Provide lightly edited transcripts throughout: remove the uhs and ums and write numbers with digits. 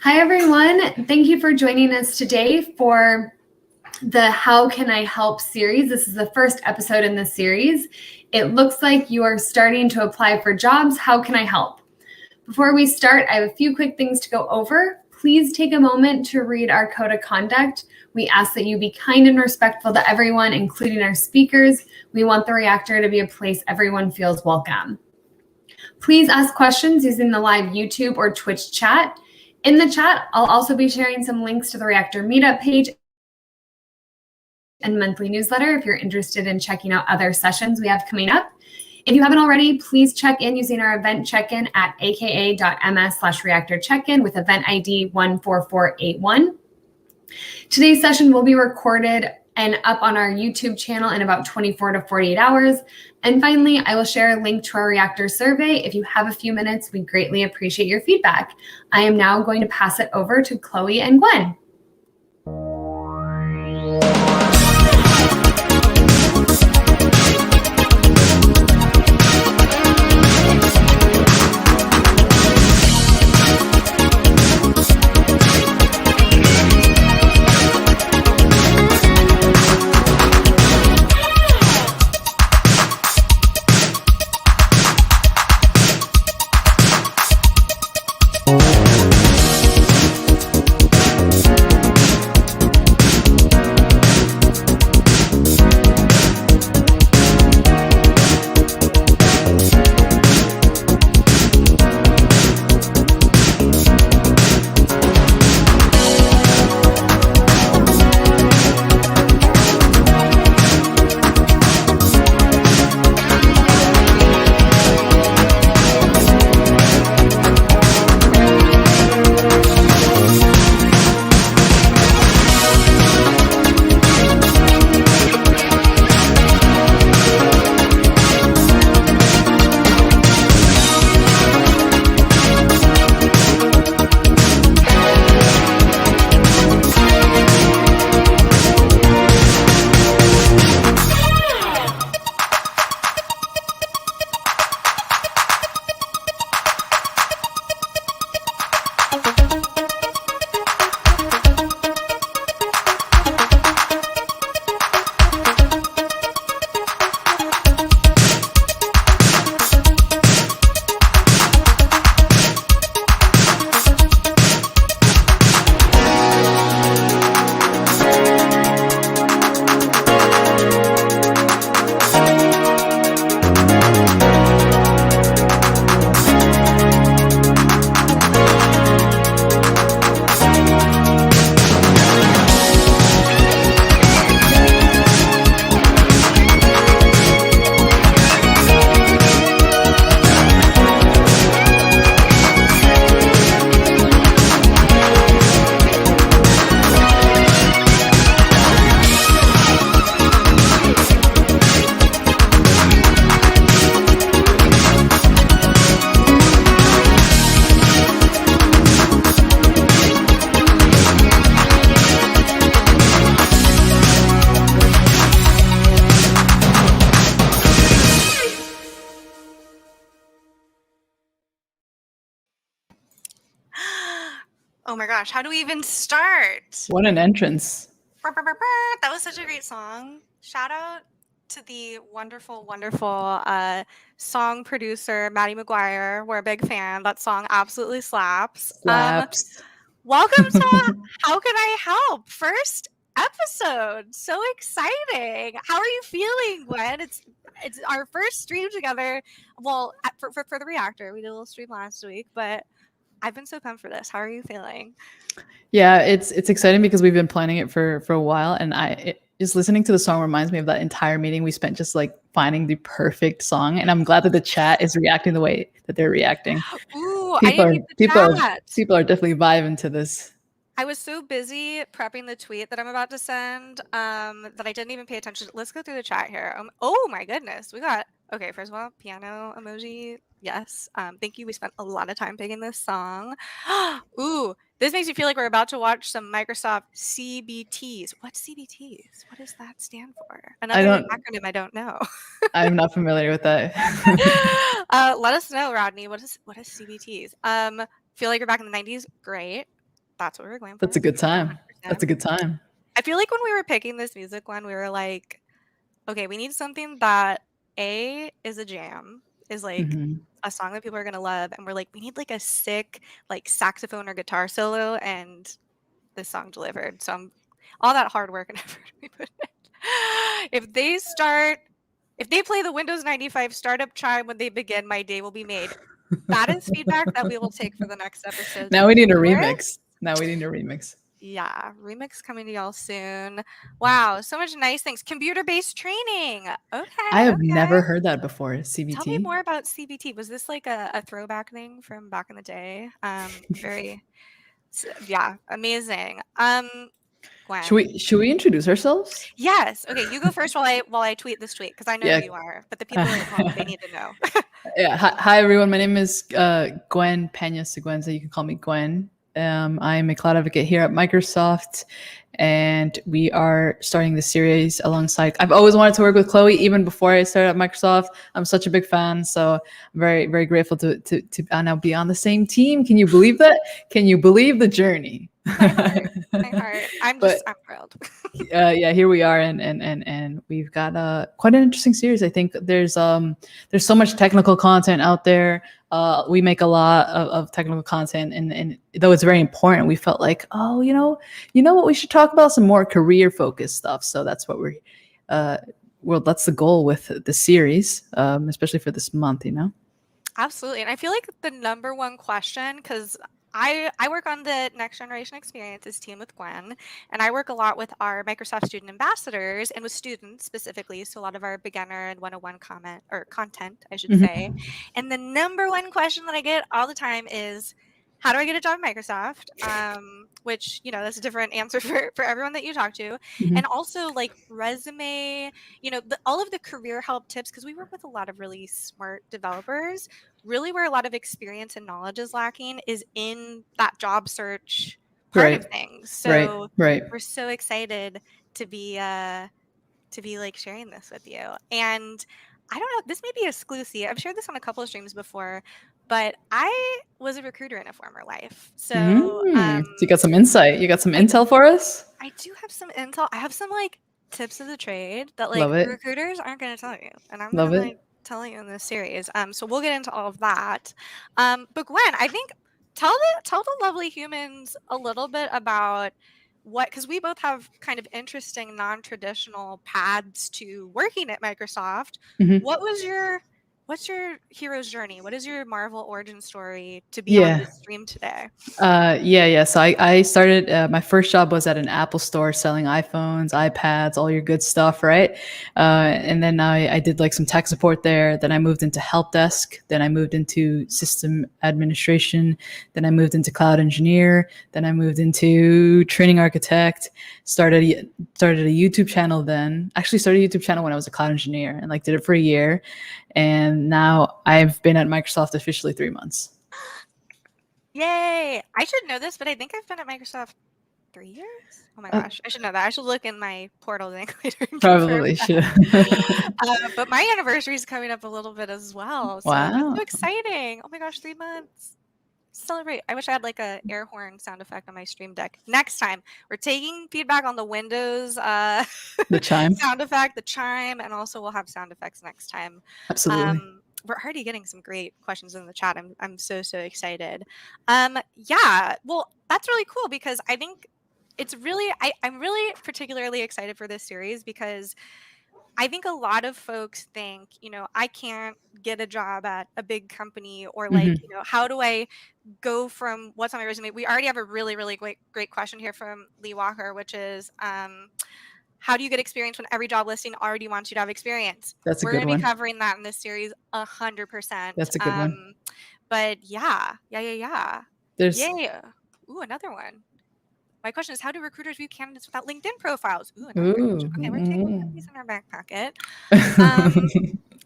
Hi, everyone. Thank you for joining us today for the How Can I Help series. This is the first episode in the series. It looks like you are starting to apply for jobs. How can I help? Before we start, I have a few quick things to go over. Please take a moment to read our code of conduct. We ask that you be kind and respectful to everyone, including our speakers. We want the reactor to be a place everyone feels welcome. Please ask questions using the live YouTube or Twitch chat. In the chat, I'll also be sharing some links to the Reactor Meetup page and monthly newsletter if you're interested in checking out other sessions we have coming up. If you haven't already, please check in using our event check-in at aka.ms/reactor check-in with event ID 14481. Today's session will be recorded and up on our YouTube channel in about 24 to 48 hours. And finally, I will share a link to our Reactor survey. If you have a few minutes, we greatly appreciate your feedback. I am now going to pass it over to Chloe and Gwen. Oh my gosh, how do we even start? What an entrance. That was such a great song. Shout out to the wonderful, wonderful song producer, Maddie McGuire. We're a big fan. That song absolutely slaps. Slaps. Welcome to How Can I Help? First episode. So exciting. How are you feeling, Gwen? It's our first stream together. Well, for the Reactor. We did a little stream last week, but I've been so pumped for this. How are you feeling? Yeah, it's exciting because we've been planning it for a while, and just listening to the song reminds me of that entire meeting we spent just like finding the perfect song. And I'm glad that the chat is reacting the way that they're reacting. Ooh, people are definitely vibing to this. I was so busy prepping the tweet that I'm about to send that I didn't even pay attention. Let's go through the chat here. Oh my goodness, we got okay. First of all, piano emoji. Yes. Thank you. We spent a lot of time picking this song. Ooh, this makes me feel like we're about to watch some Microsoft CBTs. What's CBTs? What does that stand for? Another acronym I don't know. I'm not familiar with that. Let us know, Rodney. What is CBTs? Feel like you're back in the 90s? Great. That's what we're going for. That's a good time. 100%. That's a good time. I feel like when we were picking this music one, we were like, okay, we need something that is a jam, is like a song that people are gonna love, and we're like, we need like a sick like saxophone or guitar solo, and this song delivered. So all that hard work and effort we put in. If they play the Windows 95 startup chime when they begin, my day will be made. That is feedback that we will take for the next episode. Now we need a remix. Yeah, remix coming to y'all soon. Wow, so much nice things. Computer-based training. Okay. I have never heard that before. CBT. Tell me more about CBT. Was this like a throwback thing from back in the day? Amazing. Gwen. Should we introduce ourselves? Yes. Okay, you go first while I tweet this tweet, because I know who you are, but the people at home, they need to know. Yeah. Hi everyone. My name is Gwyn Peña-Siguenza. You can call me Gwen. I'm a cloud advocate here at Microsoft, and we are starting this series alongside. I've always wanted to work with Chloe, even before I started at Microsoft. I'm such a big fan, so I'm very, very grateful to now be on the same team. Can you believe that? Can you believe the journey? My heart. I'm thrilled. Yeah, here we are, and we've got quite an interesting series. I think there's so much technical content out there. We make a lot of technical content, and though it's very important, we felt like, oh, you know what, we should talk about some more career focused stuff. So that's what that's the goal with the series, especially for this month. Absolutely, and I feel like the number one question, because I work on the Next Generation Experiences team with Gwen, and I work a lot with our Microsoft student ambassadors and with students specifically. So a lot of our beginner and 101 content, I should say. And the number one question that I get all the time is, how do I get a job at Microsoft? Which, that's a different answer for everyone that you talk to. And also like resume, all of the career help tips, because we work with a lot of really smart developers. Really where a lot of experience and knowledge is lacking is in that job search part of things. So we're so excited to be like sharing this with you. And I don't know, this may be exclusive. I've shared this on a couple of streams before, but I was a recruiter in a former life. So you got some insight. You got some intel for us? I do have some intel. I have some like tips of the trade that like recruiters aren't going to tell you. And I'm going to like telling you in this series. So we'll get into all of that. But Gwen, I think tell the lovely humans a little bit about because we both have kind of interesting non-traditional paths to working at Microsoft. What's your hero's journey? What is your Marvel origin story to be on this stream today? So I started, my first job was at an Apple store selling iPhones, iPads, all your good stuff, right? And then I did like some tech support there. Then I moved into help desk. Then I moved into system administration. Then I moved into cloud engineer. Then I moved into training architect. Started a YouTube channel then. Actually started a YouTube channel when I was a cloud engineer and like did it for a year. And now I've been at Microsoft officially 3 months. Yay! I should know this, but I think I've been at Microsoft 3 years. Oh my gosh, I should know that. I should look in my portal link later. Probably should. But my anniversary is coming up a little bit as well. So wow. That's so exciting. Oh my gosh, 3 months. Celebrate. I wish I had like a air horn sound effect on my stream deck. Next time, we're taking feedback on the Windows the chime sound effect, the chime, and also we'll have sound effects next time. Absolutely. We're already getting some great questions in the chat. I'm so excited. Yeah, well, that's really cool because I think it's really I'm really particularly excited for this series because I think a lot of folks think, I can't get a job at a big company or like, how do I go from what's on my resume? We already have a really, really great question here from Lee Walker, which is, how do you get experience when every job listing already wants you to have experience? That's a good one. We're going to be covering that in this series 100%. That's a good one. But yeah. There's Ooh, another one. My question is, how do recruiters view candidates without LinkedIn profiles? Okay, we're taking these in our back pocket.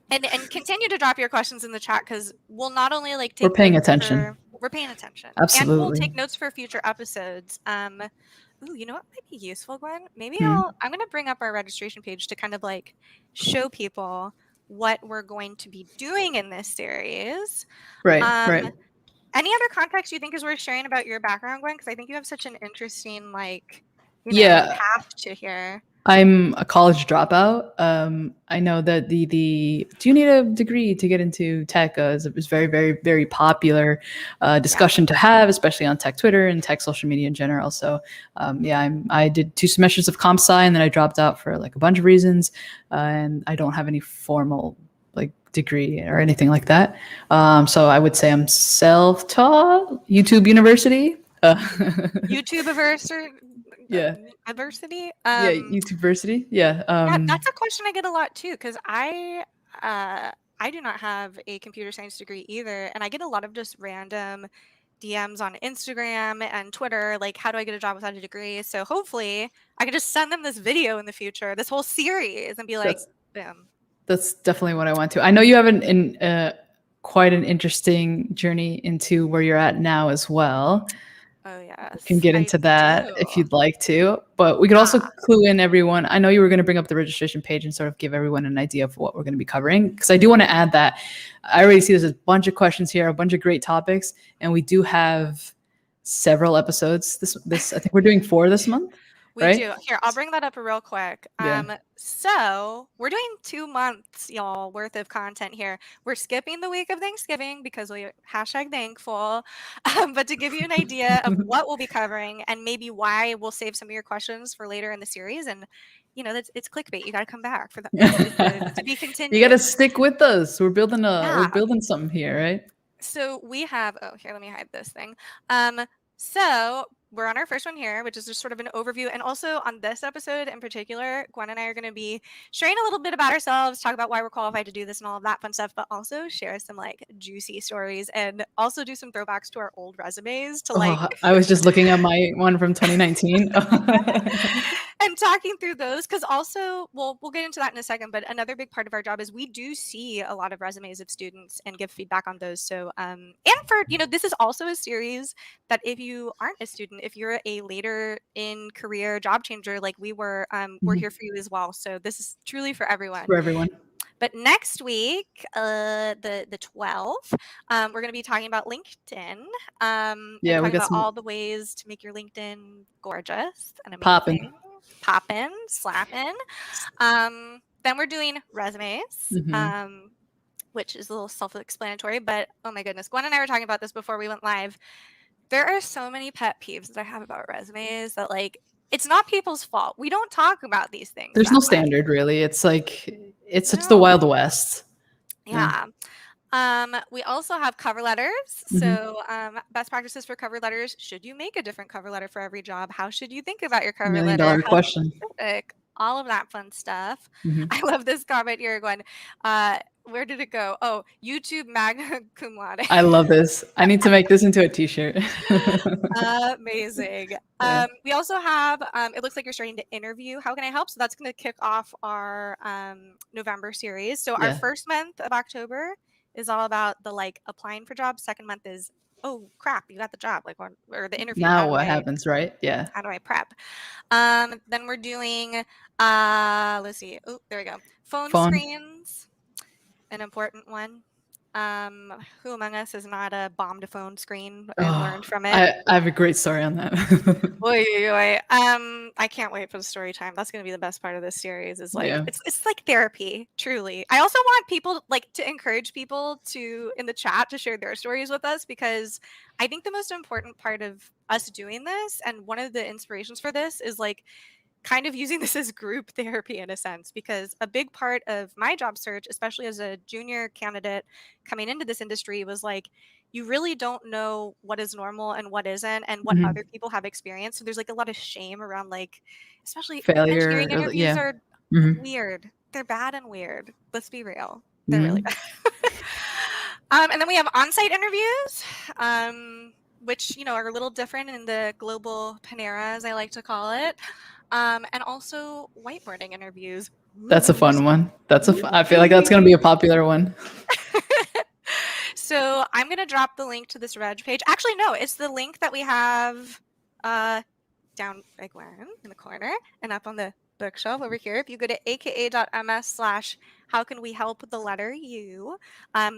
And continue to drop your questions in the chat because we'll not only like take we're paying attention. We're paying attention. Absolutely. And we'll take notes for future episodes. Ooh, you know what might be useful, Gwen? Maybe I'm going to bring up our registration page to kind of like show people what we're going to be doing in this series. Right. Any other context you think is worth sharing about your background, Gwen? Because I think you have such an interesting, like, path to here. I'm a college dropout. I know that the do you need a degree to get into tech is very, very, very popular discussion to have, especially on tech Twitter and tech social media in general. So I did 2 semesters of comp sci, and then I dropped out for like a bunch of reasons, and I don't have any formal like degree or anything like that. So I would say I'm self-taught, YouTube University. YouTube Yeah. Adversity. YouTube University. Yeah. That's a question I get a lot too, because I do not have a computer science degree either, and I get a lot of just random DMs on Instagram and Twitter, like, how do I get a job without a degree? So hopefully I can just send them this video in the future, this whole series, and be like, boom. That's definitely what I want to. I know you have quite an interesting journey into where you're at now as well. Oh, yes. We can get into that if you'd like to, but we could also clue in everyone. I know you were going to bring up the registration page and sort of give everyone an idea of what we're going to be covering, because I do want to add that I already see there's a bunch of questions here, a bunch of great topics, and we do have several episodes. This I think we're doing 4 this month. We do. Here, I'll bring that up real quick. So we're doing 2 months, y'all, worth of content here. We're skipping the week of Thanksgiving because we #thankful. But to give you an idea of what we'll be covering and maybe why we'll save some of your questions for later in the series. And it's clickbait. You got to come back for the to be continued. You got to stick with us. We're building we're building something here, right? So we have. Oh, here, let me hide this thing. So we're on our first one here, which is just sort of an overview. And also on this episode in particular, Gwen and I are going to be sharing a little bit about ourselves, talk about why we're qualified to do this and all of that fun stuff, but also share some like juicy stories and also do some throwbacks to our old resumes to I was just looking at my one from 2019. And talking through those, because also, we'll get into that in a second, but another big part of our job is we do see a lot of resumes of students and give feedback on those. So, and for, this is also a series that if you aren't a student, if you're a later in career job changer like we were, we're here for you as well. So this is truly for everyone. For everyone. But next week, the 12th, we're going to be talking about LinkedIn. We got about all the ways to make your LinkedIn gorgeous and amazing. Poppin', slappin'. Then we're doing resumes, which is a little self-explanatory, but oh my goodness, Gwen and I were talking about this before we went live. There are so many pet peeves that I have about resumes that, like, it's not people's fault. We don't talk about these things. There's no standard, really. It's like, it's the Wild West. Yeah. We also have cover letters. So best practices for cover letters. Should you make a different cover letter for every job? How should you think about your cover $1 letter? million question. All of that fun stuff. I love this comment here, Gwen. Where did it go? Oh, YouTube magna cum laude. I love this. I need to make this into a t-shirt. Amazing. We also have, it looks like you're starting to interview. How can I help? So that's going to kick off our November series. So our first month of October is all about the like applying for jobs. Second month is, oh crap, you got the job, like, or the interview. Now what happens, right? Yeah. How do I prep? Then we're doing, let's see. Oh, there we go. Phone screens, an important one. Who among us is not a bomb to phone screen? I learned from it. I have a great story on that. I can't wait for the story time. That's going to be the best part of this series. Is like it's like therapy, truly. I also want people to encourage people to in the chat to share their stories with us, because I think the most important part of us doing this, and one of the inspirations for this, is like kind of using this as group therapy in a sense, because a big part of my job search, especially as a junior candidate coming into this industry, was like, you really don't know what is normal and what isn't, and what other people have experienced. So there's like a lot of shame around, like, especially failure. Engineering interviews are weird. They're bad and weird. Let's be real. They're really bad. And then we have on-site interviews, which, are a little different in the global Panera, as I like to call it. And also whiteboarding interviews. That's a fun one. I feel like that's going to be a popular one. So I'm going to drop the link to this reg page. Actually, no, it's the link that we have down by Gwen in the corner and up on the bookshelf over here. If you go to aka.ms/how can we help the letter U,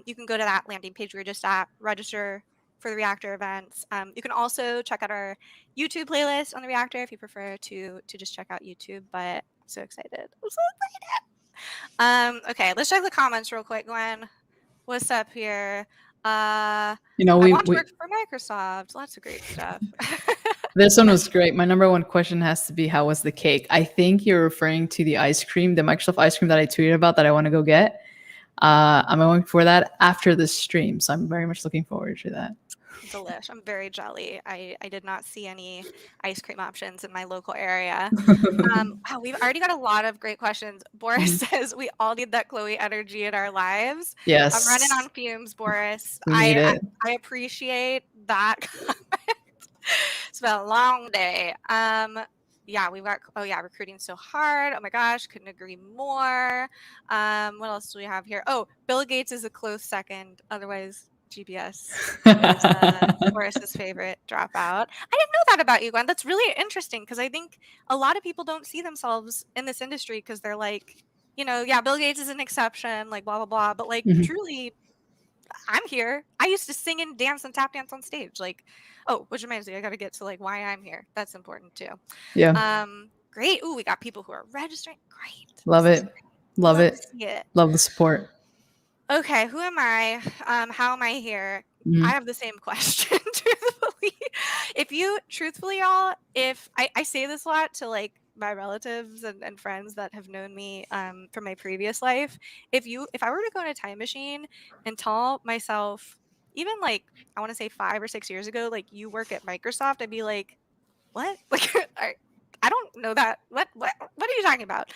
you can go to that landing page we were just at, register for the Reactor events. You can also check out our YouTube playlist on the Reactor if you prefer to just check out YouTube. But I'm so excited. I'm so excited. Okay, let's check the comments real quick, Gwen. What's up here? I want to work for Microsoft. Lots of great stuff. This one was great. My number one question has to be, how was the cake? I think you're referring to the ice cream, the Microsoft ice cream that I tweeted about that I want to go get. I'm going for that after the stream. So I'm very much looking forward to that. Delish. I'm very jelly. I did not see any ice cream options in my local area. Wow, we've already got a lot of great questions. Boris says we all need that Chloe energy in our lives. Yes. I'm running on fumes, Boris. We need it. I appreciate that comment. It's been a long day. Yeah, we've got, recruiting so hard. Oh my gosh, couldn't agree more. What else do we have here? Oh, Bill Gates is a close second. Otherwise, GBS is Boris's favorite dropout. I didn't know that about you, Gwen. That's really interesting because I think a lot of people don't see themselves in this industry because they're like, Bill Gates is an exception, like blah, blah, blah. But like truly, I'm here. I used to sing and dance and tap dance on stage. Like, which reminds me, I got to get to like why I'm here. That's important too. Yeah. Great. Ooh, we got people who are registering. Great. Love it. Love it. Love the support. Okay, who am I? How am I here? I have the same question, truthfully. Truthfully, y'all, if I say this a lot to like my relatives and friends that have known me from my previous life, if I were to go in a time machine and tell myself, even like I want to say 5 or 6 years ago, like you work at Microsoft, I'd be like, what? Like I don't know that. What are you talking about?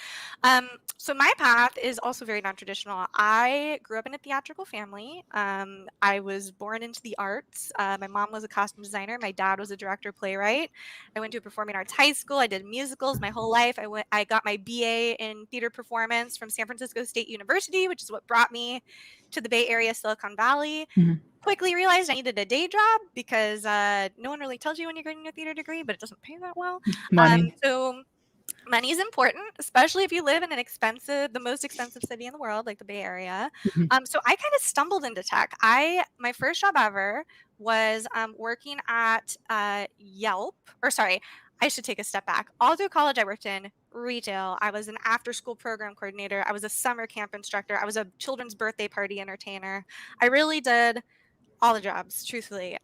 So my path is also very non-traditional. I grew up in a theatrical family. I was born into the arts. My mom was a costume designer. My dad was a director playwright. I went to a performing arts high school. I did musicals my whole life. I got my BA in theater performance from San Francisco State University, which is what brought me to the Bay Area, Silicon Valley. Quickly realized I needed a day job because no one really tells you when you're getting a theater degree, but it doesn't pay that well. So money is important, especially if you live in the most expensive city in the world, like the Bay Area. So I kind of stumbled into tech. My first job ever was working at Yelp, I should take a step back. All through college, I worked in retail. I was an after-school program coordinator. I was a summer camp instructor. I was a children's birthday party entertainer. I really did all the jobs, truthfully.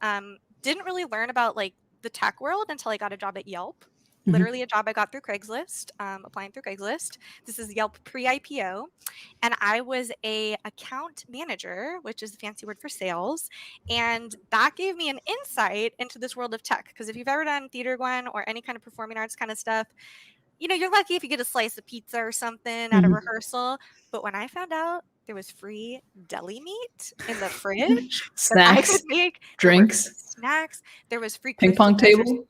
Didn't really learn about like the tech world until I got a job at Yelp. Literally a job I got through Craigslist, applying through Craigslist. This is Yelp pre-IPO. And I was a account manager, which is the fancy word for sales. And that gave me an insight into this world of tech. Because if you've ever done theater, Gwen, or any kind of performing arts kind of stuff, you're lucky if you get a slice of pizza or something at a rehearsal. But when I found out there was free deli meat in the fridge, snacks, I could make drinks, snacks. There was free ping pong table.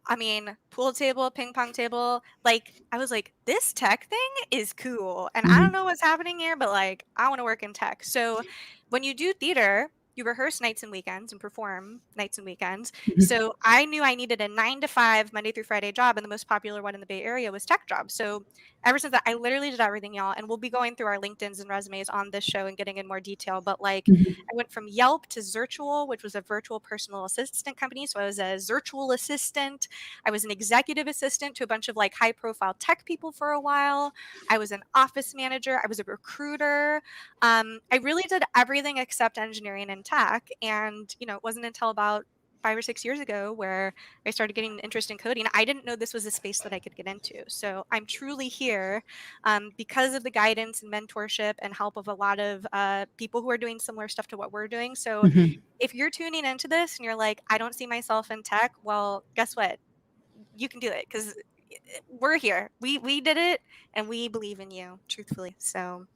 I mean, pool table, ping pong table. Like, I was like, this tech thing is cool. And I don't know what's happening here, but like, I want to work in tech. So when you do theater, you rehearse nights and weekends and perform nights and weekends. So I knew I needed a 9 to 5 Monday through Friday job. And the most popular one in the Bay Area was tech jobs. So ever since that, I literally did everything, y'all. And we'll be going through our LinkedIns and resumes on this show and getting in more detail. But like, I went from Yelp to Zirtual, which was a virtual personal assistant company. So I was a Zirtual assistant. I was an executive assistant to a bunch of like high profile tech people for a while. I was an office manager. I was a recruiter. I really did everything except engineering and tech. And, it wasn't until about 5 or 6 years ago where I started getting an interest in coding. I didn't know this was a space that I could get into. So I'm truly here because of the guidance and mentorship and help of a lot of people who are doing similar stuff to what we're doing. So if you're tuning into this and you're like, I don't see myself in tech, well, guess what? You can do it because we're here. We did it and we believe in you, truthfully. So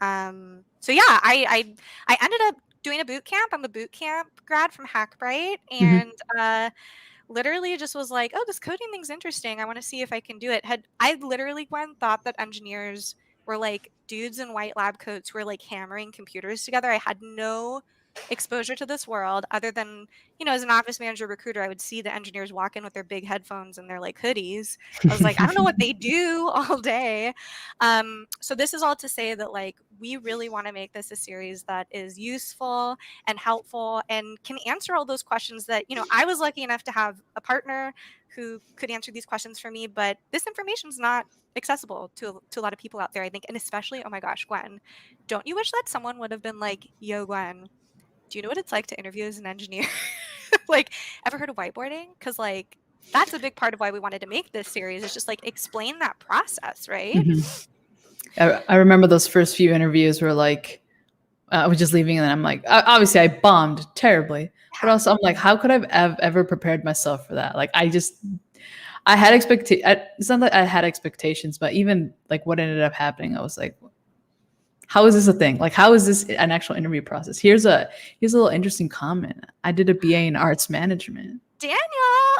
yeah, I ended up doing a boot camp. I'm a boot camp grad from Hackbright, and literally just was like, oh, this coding thing's interesting. I want to see if I can do it. I literally, Gwen, thought that engineers were like dudes in white lab coats who were like hammering computers together. I had no exposure to this world other than, as an office manager recruiter, I would see the engineers walk in with their big headphones and their like hoodies. I was like, I don't know what they do all day. So this is all to say that like we really want to make this a series that is useful and helpful and can answer all those questions that, I was lucky enough to have a partner who could answer these questions for me, but this information is not accessible to a lot of people out there, I think. And especially, oh my gosh, Gwen, don't you wish that someone would have been like, yo, Gwen, do you know what it's like to interview as an engineer? Like, ever heard of whiteboarding? Because like that's a big part of why we wanted to make this series, is just like explain that process, right? I remember those first few interviews were like, I was just leaving and then I'm like, obviously I bombed terribly, but also I'm like, how could I have ever prepared myself for that? Like I had it's not that I had expectations, but even like what ended up happening, I was like, how is this a thing? Like, how is this an actual interview process? Here's a little interesting comment. I did a BA in arts management. Daniel,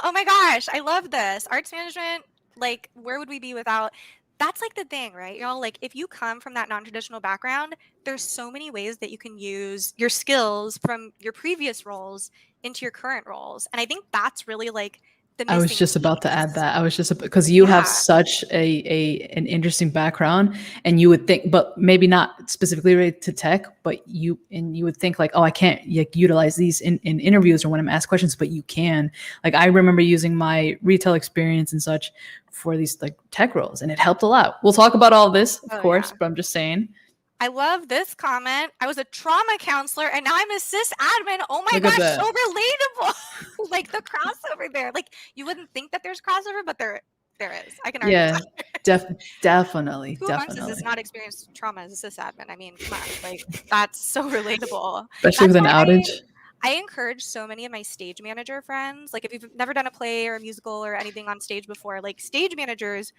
oh my gosh, I love this. Arts management, like, where would we be without? That's like the thing, right? Like if you come from that non-traditional background, there's so many ways that you can use your skills from your previous roles into your current roles. And I think that's really like the missing I was just about to add that. I was just because you have such an interesting background, and you would think, but maybe not specifically related to tech, but you would think like, oh, I can't like utilize these in interviews or when I'm asked questions, but you can. Like I remember using my retail experience and such for these like tech roles, and it helped a lot. We'll talk about all this, of course, but I'm just saying. I love this comment. I was a trauma counselor and now I'm a sysadmin. Oh my gosh, so relatable. Like the crossover there. Like you wouldn't think that there's crossover, but there is. I can argue. Yeah, definitely. Who amongst us has not experienced trauma as a sysadmin? I mean, come on, like that's so relatable. Especially with an outage. I encourage so many of my stage manager friends, like if you've never done a play or a musical or anything on stage before, like stage managers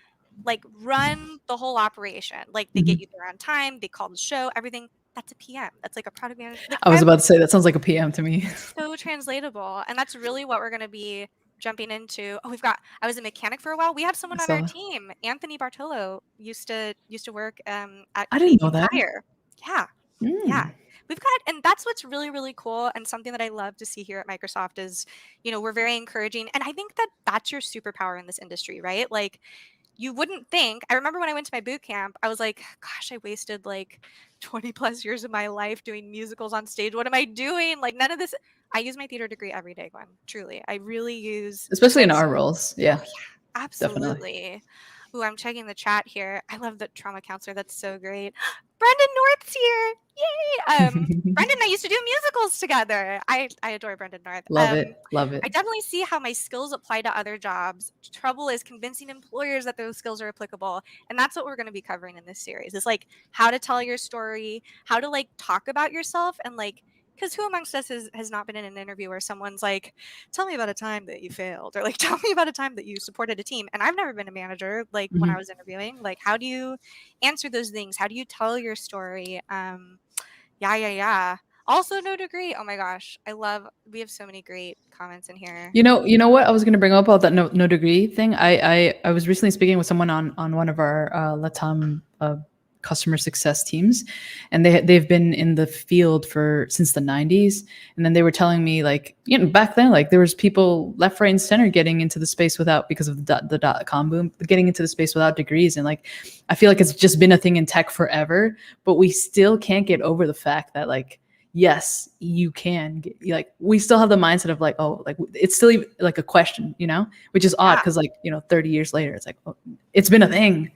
like run the whole operation. Like they get you there on time, they call the show, everything. That's a PM. That's like a product manager. Like, I was about to say that sounds like a PM to me. So translatable. And that's really what we're going to be jumping into. Oh, I was a mechanic for a while. We have someone on our team. Anthony Bartolo used to work at I didn't know that. Tire. Yeah. Yeah. We've got, and that's what's really, really cool. And something that I love to see here at Microsoft is, we're very encouraging. And I think that that's your superpower in this industry, right? Like you wouldn't think. I remember when I went to my boot camp, I was like, gosh, I wasted like 20 plus years of my life doing musicals on stage. What am I doing? Like none of this. I use my theater degree every day, Gwen. Truly. I really use. Especially in our roles. Yeah. Oh, yeah, absolutely. Ooh, I'm checking the chat here. I love the trauma counselor. That's so great. Brendan North's here. Yay. Brendan and I used to do musicals together. I adore Brendan North. Love it. I definitely see how my skills apply to other jobs. Trouble is convincing employers that those skills are applicable. And that's what we're going to be covering in this series. It's like how to tell your story, how to like talk about yourself, and like, because who amongst us has not been in an interview where someone's like, tell me about a time that you failed, or like, tell me about a time that you supported a team. And I've never been a manager, like when I was interviewing, like, how do you answer those things? How do you tell your story? Yeah. Also, no degree. Oh my gosh. We have so many great comments in here. You know what I was going to bring up about that no degree thing? I was recently speaking with someone on one of our Latam customer success teams, and they've been in the field since the 90s. And then they were telling me like, back then, like there was people left, right, and center getting into the space because of the .com boom, getting into the space without degrees. And like, I feel like it's just been a thing in tech forever, but we still can't get over the fact that like, yes, you can like, we still have the mindset of like, oh, like it's still like a question, which is odd. Cause like, 30 years later, it's like, oh, it's been a thing.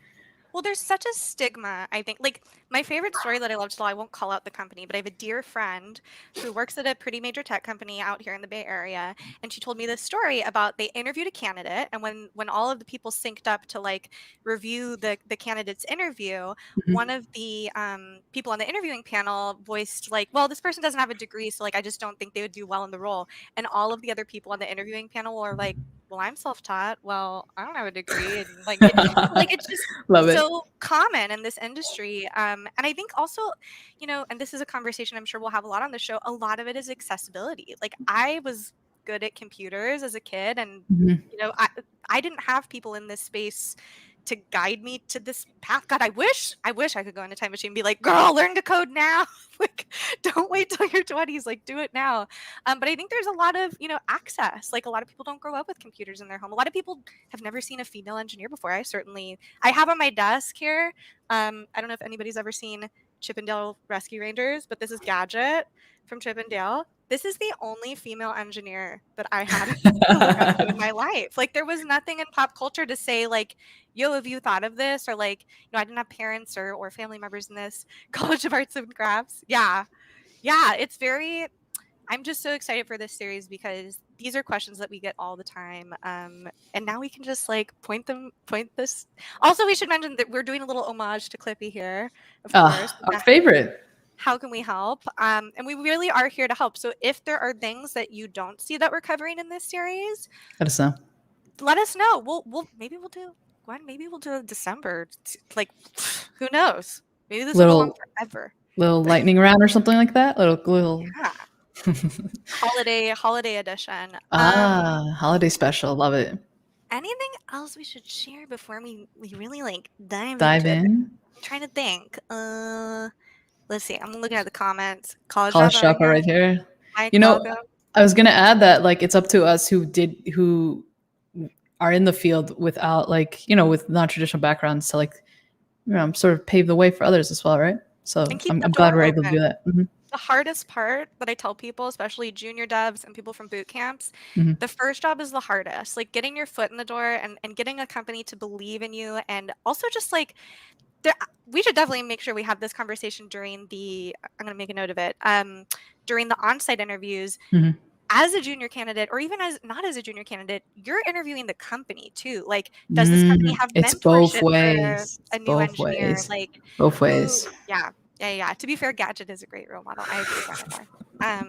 Well, there's such a stigma, I think. Like, my favorite story that I love to tell, I won't call out the company, but I have a dear friend who works at a pretty major tech company out here in the Bay Area. And she told me this story about they interviewed a candidate. And when all of the people synced up to, like, review the candidate's interview, one of the people on the interviewing panel voiced, like, well, this person doesn't have a degree, so, like, I just don't think they would do well in the role. And all of the other people on the interviewing panel were like, well, I'm self-taught. Well, I don't have a degree. And like it's just so common in this industry. And I think also, and this is a conversation I'm sure we'll have a lot on the show. A lot of it is accessibility. Like I was good at computers as a kid, and I didn't have people in this space to guide me to this path. God, I wish I could go in a time machine and be like, girl, learn to code now. Like, don't wait till your 20s, like do it now. But I think there's a lot of, access. Like a lot of people don't grow up with computers in their home. A lot of people have never seen a female engineer before. I have on my desk here. I don't know if anybody's ever seen Chippendale Rescue Rangers, but this is Gadget from Chippendale. This is the only female engineer that I had to look up to in my life. Like there was nothing in pop culture to say like, yo, have you thought of this? Or like, I didn't have parents or family members in this College of Arts and Crafts. Yeah, it's I'm just so excited for this series because these are questions that we get all the time. And now we can just like point this. Also, we should mention that we're doing a little homage to Clippy here, of course. Our favorite. How can we help? And we really are here to help. So if there are things that you don't see that we're covering in this series, let us know. Let us know. Maybe we'll do December. Like, who knows? Maybe this will go on forever. Little lightning round or something like that. Little. Yeah. holiday edition. Holiday special. Love it. Anything else we should share before we really like dive in? I'm trying to think. Let's see. I'm looking at the comments. College Shopper right here. I was gonna add that like it's up to us who are in the field without like with non-traditional backgrounds to like sort of pave the way for others as well, right? So I'm glad we're able to do that. Mm-hmm. The hardest part that I tell people, especially junior devs and people from boot camps, the first job is the hardest. Like getting your foot in the door and getting a company to believe in you, and also just like. We should definitely make sure we have this conversation during I'm going to make a note of it, during the on-site interviews. As a junior candidate, or even not as a junior candidate, you're interviewing the company too. Like, does this company have mentorship both ways. For a new engineer? Ways. Like both ways. Yeah. To be fair, Gadget is a great role model. I agree with that.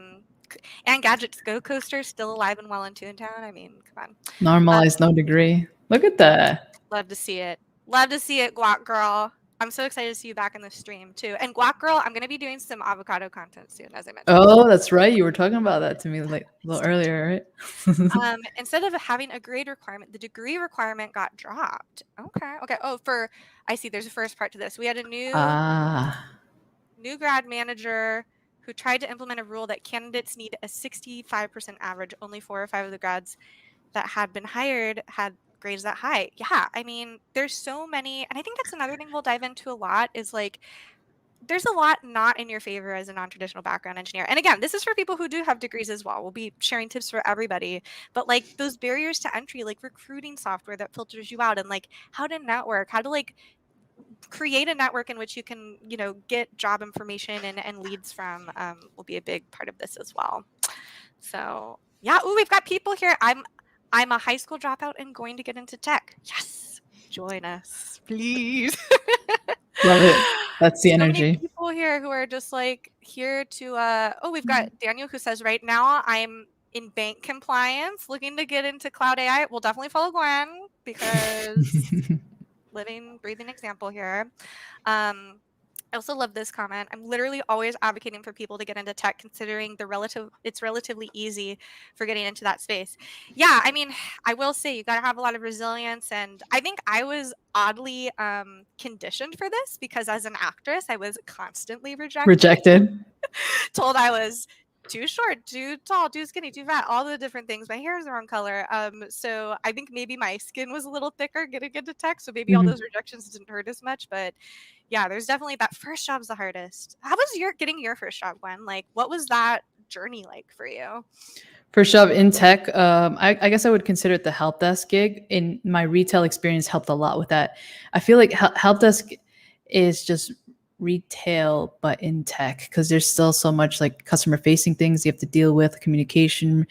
And Gadget's Go Coaster still alive and well in Toontown. I mean, come on. Normalized, no degree. Look at that. Love to see it. Guac Girl. I'm so excited to see you back in the stream too. And Guac Girl, I'm going to be doing some avocado content soon, as I mentioned. Oh, that's right. You were talking about that to me like a little earlier, right? Instead of having a grade requirement, the degree requirement got dropped. Okay. Oh, I see. There's a first part to this. We had a new grad manager who tried to implement a rule that candidates need a 65% average. Only 4 or 5 of the grads that had been hired had grades that high. Yeah, I mean, there's so many, and I think that's another thing we'll dive into a lot is like there's a lot not in your favor as a non-traditional background engineer. And again, this is for people who do have degrees as well. We'll be sharing tips for everybody, but like those barriers to entry, like recruiting software that filters you out, and like how to network, how to like create a network in which you can get job information and leads from, will be a big part of this as well. So yeah. Ooh, we've got people here. I'm a high school dropout and going to get into tech. Yes. Join us, please. Love it. That's the energy. Many people here who are just like here to, we've got Daniel who says right now I'm in bank compliance, looking to get into cloud AI. We'll definitely follow Gwen because living, breathing example here. I also love this comment. I'm literally always advocating for people to get into tech, considering it's relatively easy for getting into that space. Yeah, I mean, I will say you got to have a lot of resilience, and I think I was oddly conditioned for this because as an actress, I was constantly rejected. Told I was too short, too tall, too skinny, too fat, all the different things. My hair is the wrong color. So I think maybe my skin was a little thicker getting into tech. So maybe all those rejections didn't hurt as much. But yeah, there's definitely that first job's the hardest. How was getting your first job, Gwen? Like, what was that journey like for you? First job in tech, I guess I would consider it the help desk gig. In my retail experience helped a lot with that. I feel like help desk is just retail but in tech, because there's still so much like customer facing things you have to deal with, communication,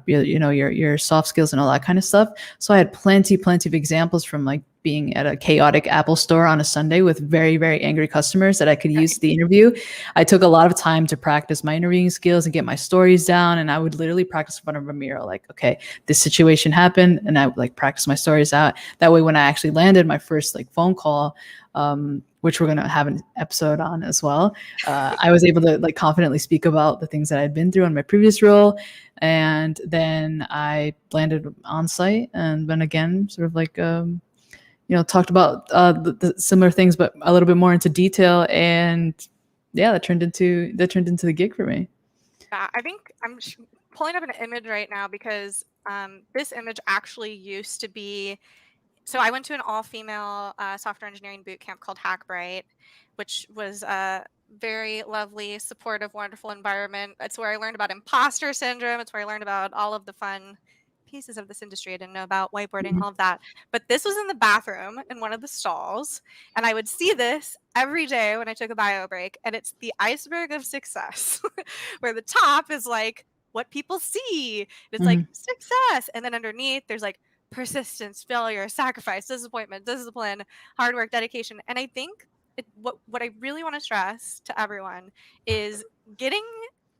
your soft skills and all that kind of stuff. So I had plenty of examples from like being at a chaotic Apple store on a Sunday with very, very angry customers that I could use the interview. I took a lot of time to practice my interviewing skills and get my stories down. And I would literally practice in front of a mirror, like, okay, this situation happened. And I would like practice my stories out. That way, when I actually landed my first like phone call, which we're going to have an episode on as well, I was able to like confidently speak about the things that I'd been through in my previous role. And then I landed on site and then again, sort of like, talked about the similar things, but a little bit more into detail. And yeah, that turned into the gig for me. Yeah, I think I'm pulling up an image right now because this image actually used to be. So I went to an all-female software engineering boot camp called Hackbright, which was a very lovely, supportive, wonderful environment. It's where I learned about imposter syndrome. It's where I learned about all of the fun pieces of this industry I didn't know about, whiteboarding, all of that. But this was in the bathroom in one of the stalls, and I would see this every day when I took a bio break, and it's the iceberg of success, where the top is like what people see. It's like success, and then underneath there's like persistence, failure, sacrifice, disappointment, discipline, hard work, dedication. And I think what I really want to stress to everyone is getting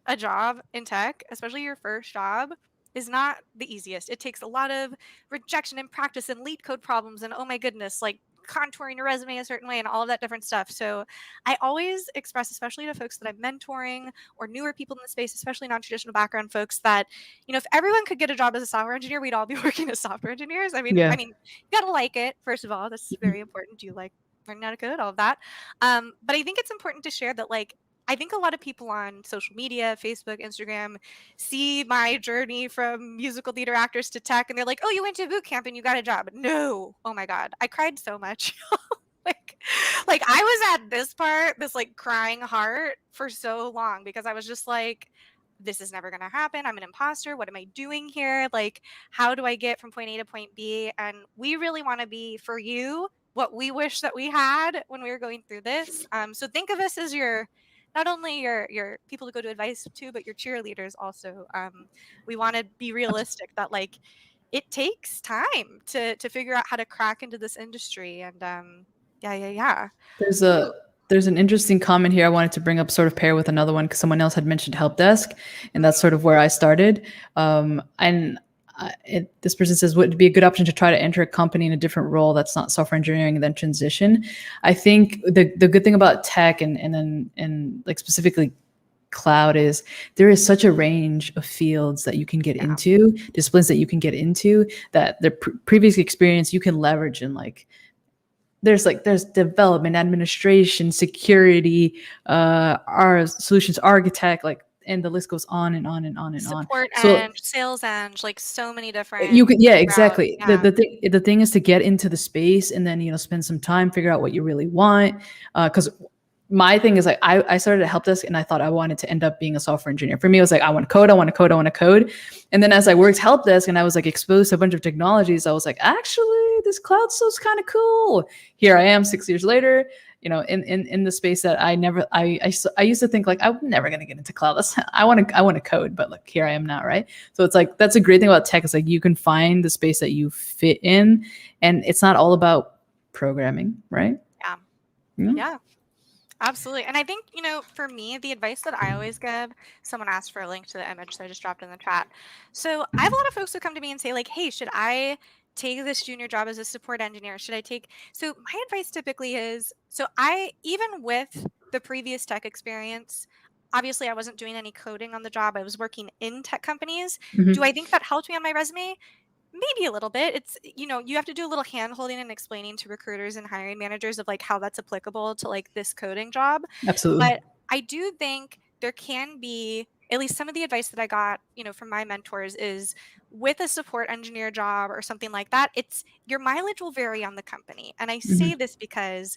a job in tech, especially your first job, is not the easiest. It takes a lot of rejection and practice and lead code problems and, oh my goodness, like contouring your resume a certain way and all of that different stuff. So I always express, especially to folks that I'm mentoring or newer people in the space, especially non-traditional background folks, that, if everyone could get a job as a software engineer, we'd all be working as software engineers. I mean, you gotta like it, first of all. That's very important. Do you like learning how to code? All of that. But I think it's important to share that, like, I think a lot of people on social media, Facebook, Instagram, see my journey from musical theater actors to tech, and they're like, oh, you went to boot camp and you got a job. No. Oh my God. I cried so much. like I was at this part, this like crying heart for so long, because I was just like, this is never going to happen. I'm an imposter. What am I doing here? Like, how do I get from point A to point B? And we really want to be, for you, what we wish that we had when we were going through this. So think of us as not only your people to go to advice to, but your cheerleaders also. We want to be realistic that, like, it takes time to figure out how to crack into this industry. And yeah. There's an interesting comment here I wanted to bring up, sort of pair with another one, because someone else had mentioned help desk, and that's sort of where I started. This person says, would it be a good option to try to enter a company in a different role that's not software engineering and then transition? I think the good thing about tech and like specifically cloud is there is such a range of fields that you can get into, disciplines that you can get into, that the previous experience you can leverage in, like, there's development, administration, security, our solutions architect, like, and the list goes on and on and on and on. Support and sales and like so many different. You could, exactly. Yeah. The thing is to get into the space and then spend some time, figure out what you really want. Because my thing is, like, I started at help desk and I thought I wanted to end up being a software engineer. For me, it was like, I want to code. And then as I worked help desk and I was like exposed to a bunch of technologies, I was like, actually, this cloud stuff's kind of cool. Here I am 6 years later, in the space that I used to think, like, I'm never going to get into cloud. I want to code, but like, here I am now. Right. So it's like, that's a great thing about tech. Is like, you can find the space that you fit in, and it's not all about programming. Right. Yeah. Absolutely. And I think, for me, the advice that I always give, someone asked for a link to the image, so I just dropped in the chat. So I have a lot of folks who come to me and say, like, hey, should I take this junior job as a support engineer? So my advice typically is, even with the previous tech experience, obviously I wasn't doing any coding on the job. I was working in tech companies. Mm-hmm. Do I think that helped me on my resume? Maybe a little bit. It's, you have to do a little hand holding and explaining to recruiters and hiring managers of like how that's applicable to like this coding job. Absolutely. But I do think there can be, at least some of the advice that I got, from my mentors is, with a support engineer job or something like that, your mileage will vary on the company. And I say this because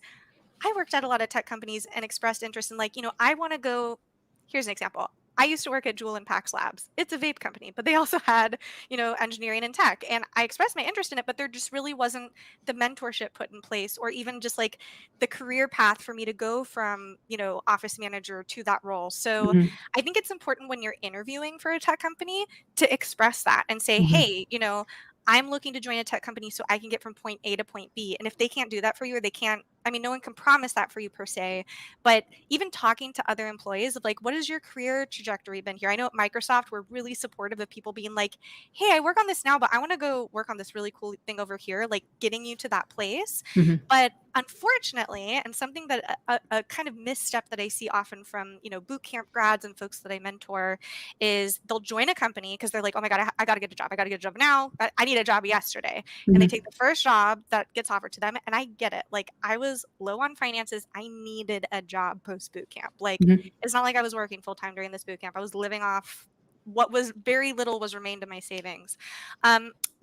I worked at a lot of tech companies and expressed interest in, like, I want to go. Here's an example. I used to work at Jewel and Pax Labs. It's a vape company, but they also had, engineering and tech. And I expressed my interest in it, but there just really wasn't the mentorship put in place, or even just like the career path for me to go from, office manager to that role. So I think it's important when you're interviewing for a tech company to express that and say, hey, I'm looking to join a tech company so I can get from point A to point B. And if they can't do that for you, or they can't no one can promise that for you per se, but even talking to other employees of like, what has your career trajectory been here? I know at Microsoft, we're really supportive of people being like, hey, I work on this now, but I want to go work on this really cool thing over here, like getting you to that place. Mhm. But unfortunately, and something that a kind of misstep that I see often from, boot camp grads and folks that I mentor is they'll join a company because they're like, oh my God, I got to get a job. I got to get a job now. I need a job yesterday. And they Mhm. take the first job that gets offered to them. And I get it. Like, I was low on finances. I needed a job post boot camp. Like, Mhm. it's not like I was working full time during this boot camp. I was living off what was very little was remained of my savings.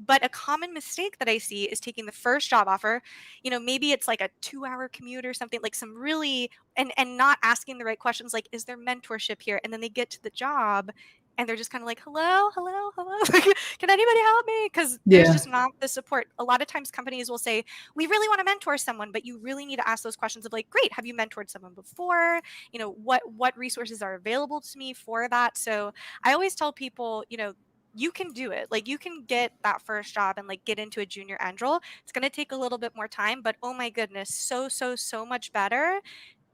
But a common mistake that I see is taking the first job offer, maybe it's like a 2-hour commute or something, like some really, and not asking the right questions, like, is there mentorship here? And then they get to the job and they're just kind of like, hello, hello, hello. Like, can anybody help me? Because there's Yeah. just not the support. A lot of times companies will say, we really want to mentor someone, but you really need to ask those questions of like, great, have you mentored someone before? What resources are available to me for that? So I always tell people, you can do it. Like, you can get that first job and like get into a junior end role. It's going to take a little bit more time, but oh my goodness, so much better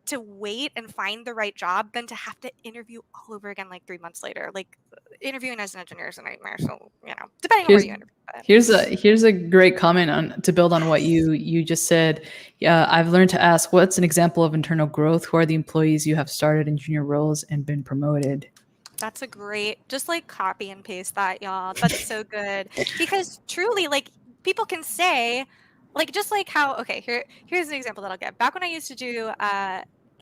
to wait and find the right job than to have to interview all over again like 3 months later. Like, interviewing as an engineer is a nightmare. So, depending on where Here's you interview. But here's a great comment on to build on what you just said. Yeah, I've learned to ask, what's an example of internal growth? Who are the employees you have started in junior roles and been promoted? that's a great, just like copy and paste that, y'all. That's so good. Because truly, like, people can say, like, just like how, okay, here's an example that I'll get. Back when I used to do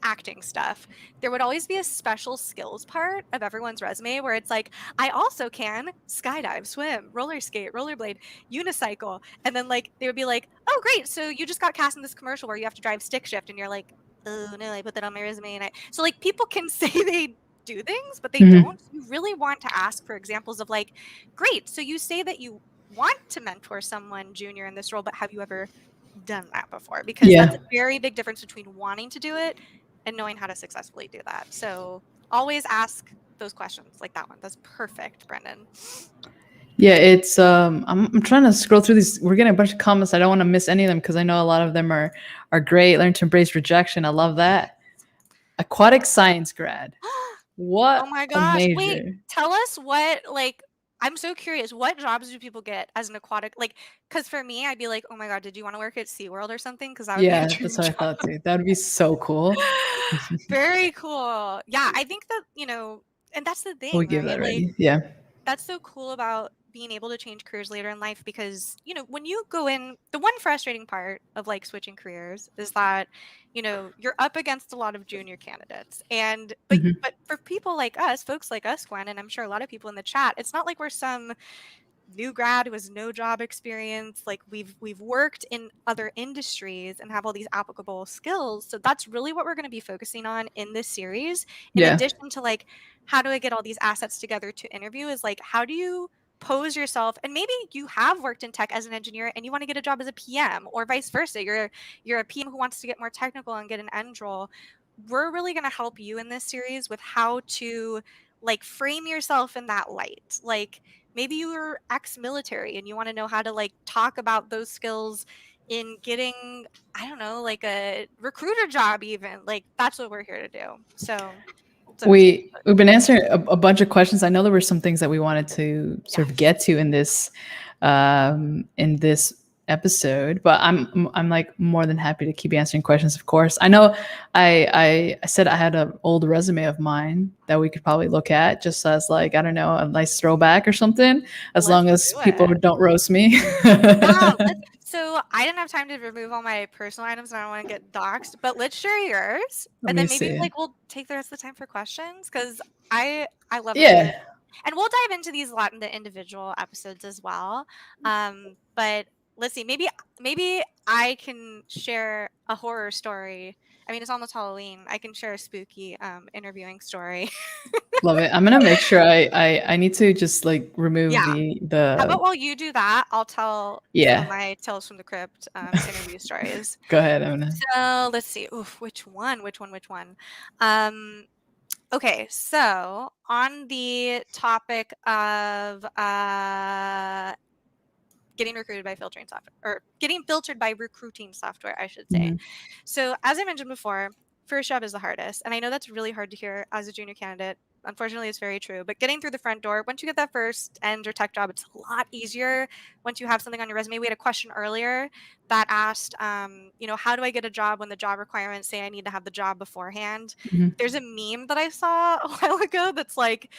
acting stuff, there would always be a special skills part of everyone's resume where it's like, I also can skydive, swim, roller skate, rollerblade, unicycle. And then like they would be like, oh great, so you just got cast in this commercial where you have to drive stick shift, and you're like, oh no, I put that on my resume. And so like people can say they do things, but they Mhm. don't. You really want to ask for examples of like, great, so you say that you want to mentor someone junior in this role, but have you ever done that before? Because that's Yeah. a very big difference between wanting to do it and knowing how to successfully do that. So always ask those questions, like that one. That's perfect, Brendan. Yeah, it's I'm trying to scroll through these. We're getting a bunch of comments. I don't want to miss any of them because I know a lot of them are great. Learn to embrace rejection. I love that. Aquatic science grad. Oh What my a gosh. Wait, major. tell us what, like, I'm so curious. What jobs do people get as an aquatic? Like, because for me, I'd be like, oh my God, did you want to work at SeaWorld or something? Because that would be a Yeah, dream that's what I job. thought too. That would be so cool. Very cool. Yeah, I think that, and that's the We thing, give that right? Like, ready. Yeah. that's so cool about being able to change careers later in life because when you go in, the one frustrating part of like switching careers is that you're up against a lot of junior candidates, and but Mhm. but for people like us, folks like us, Gwen, and I'm sure a lot of people in the chat, it's not like we're some new grad who has no job experience. Like, we've worked in other industries and have all these applicable skills. So that's really what we're going to be focusing on in this series, in Yeah. addition to like, how do I get all these assets together to interview, is like, how do you pose yourself? And maybe you have worked in tech as an engineer and you want to get a job as a PM, or vice versa, you're a PM who wants to get more technical and get an end role. We're really going to help you in this series with how to like frame yourself in that light. Like, maybe you were ex-military and you want to know how to like talk about those skills in getting, I don't know, like a recruiter job even. Like, that's what we're here to do. So excited. We've been answering a bunch of questions. I know there were some things that we wanted to sort of Yes. get to in this episode, but I'm like more than happy to keep answering questions. Of course, I know I said I had an old resume of mine that we could probably look at just as like, I don't know, a nice throwback or something, as Let's long as do people it. don't roast me. Yeah, so I didn't have time to remove all my personal items and I don't want to get doxxed, but let's share yours. Let And me then maybe see. like we'll take the rest of the time for questions because I love it. Yeah. And we'll dive into these a lot in the individual episodes as well. But let's see, maybe I can share a horror story. I mean, it's almost Halloween. I can share a spooky interviewing story. Love it. I'm gonna make sure I need to just like remove Yeah. How the about while you do that, I'll tell some of yeah. my Tales from the Crypt interview stories. Go ahead. I'm gonna. So let's see. Oof, which one? Um, okay, so on the topic of getting recruited by filtering software, or getting filtered by recruiting software, I should say. So as I mentioned before, first job is the hardest. And I know that's really hard to hear as a junior candidate. Unfortunately, it's very true. But getting through the front door, once you get that first end or tech job, it's a lot easier once you have something on your resume. We had a question earlier that asked, how do I get a job when the job requirements say I need to have the job beforehand? There's a meme that I saw a while ago that's like,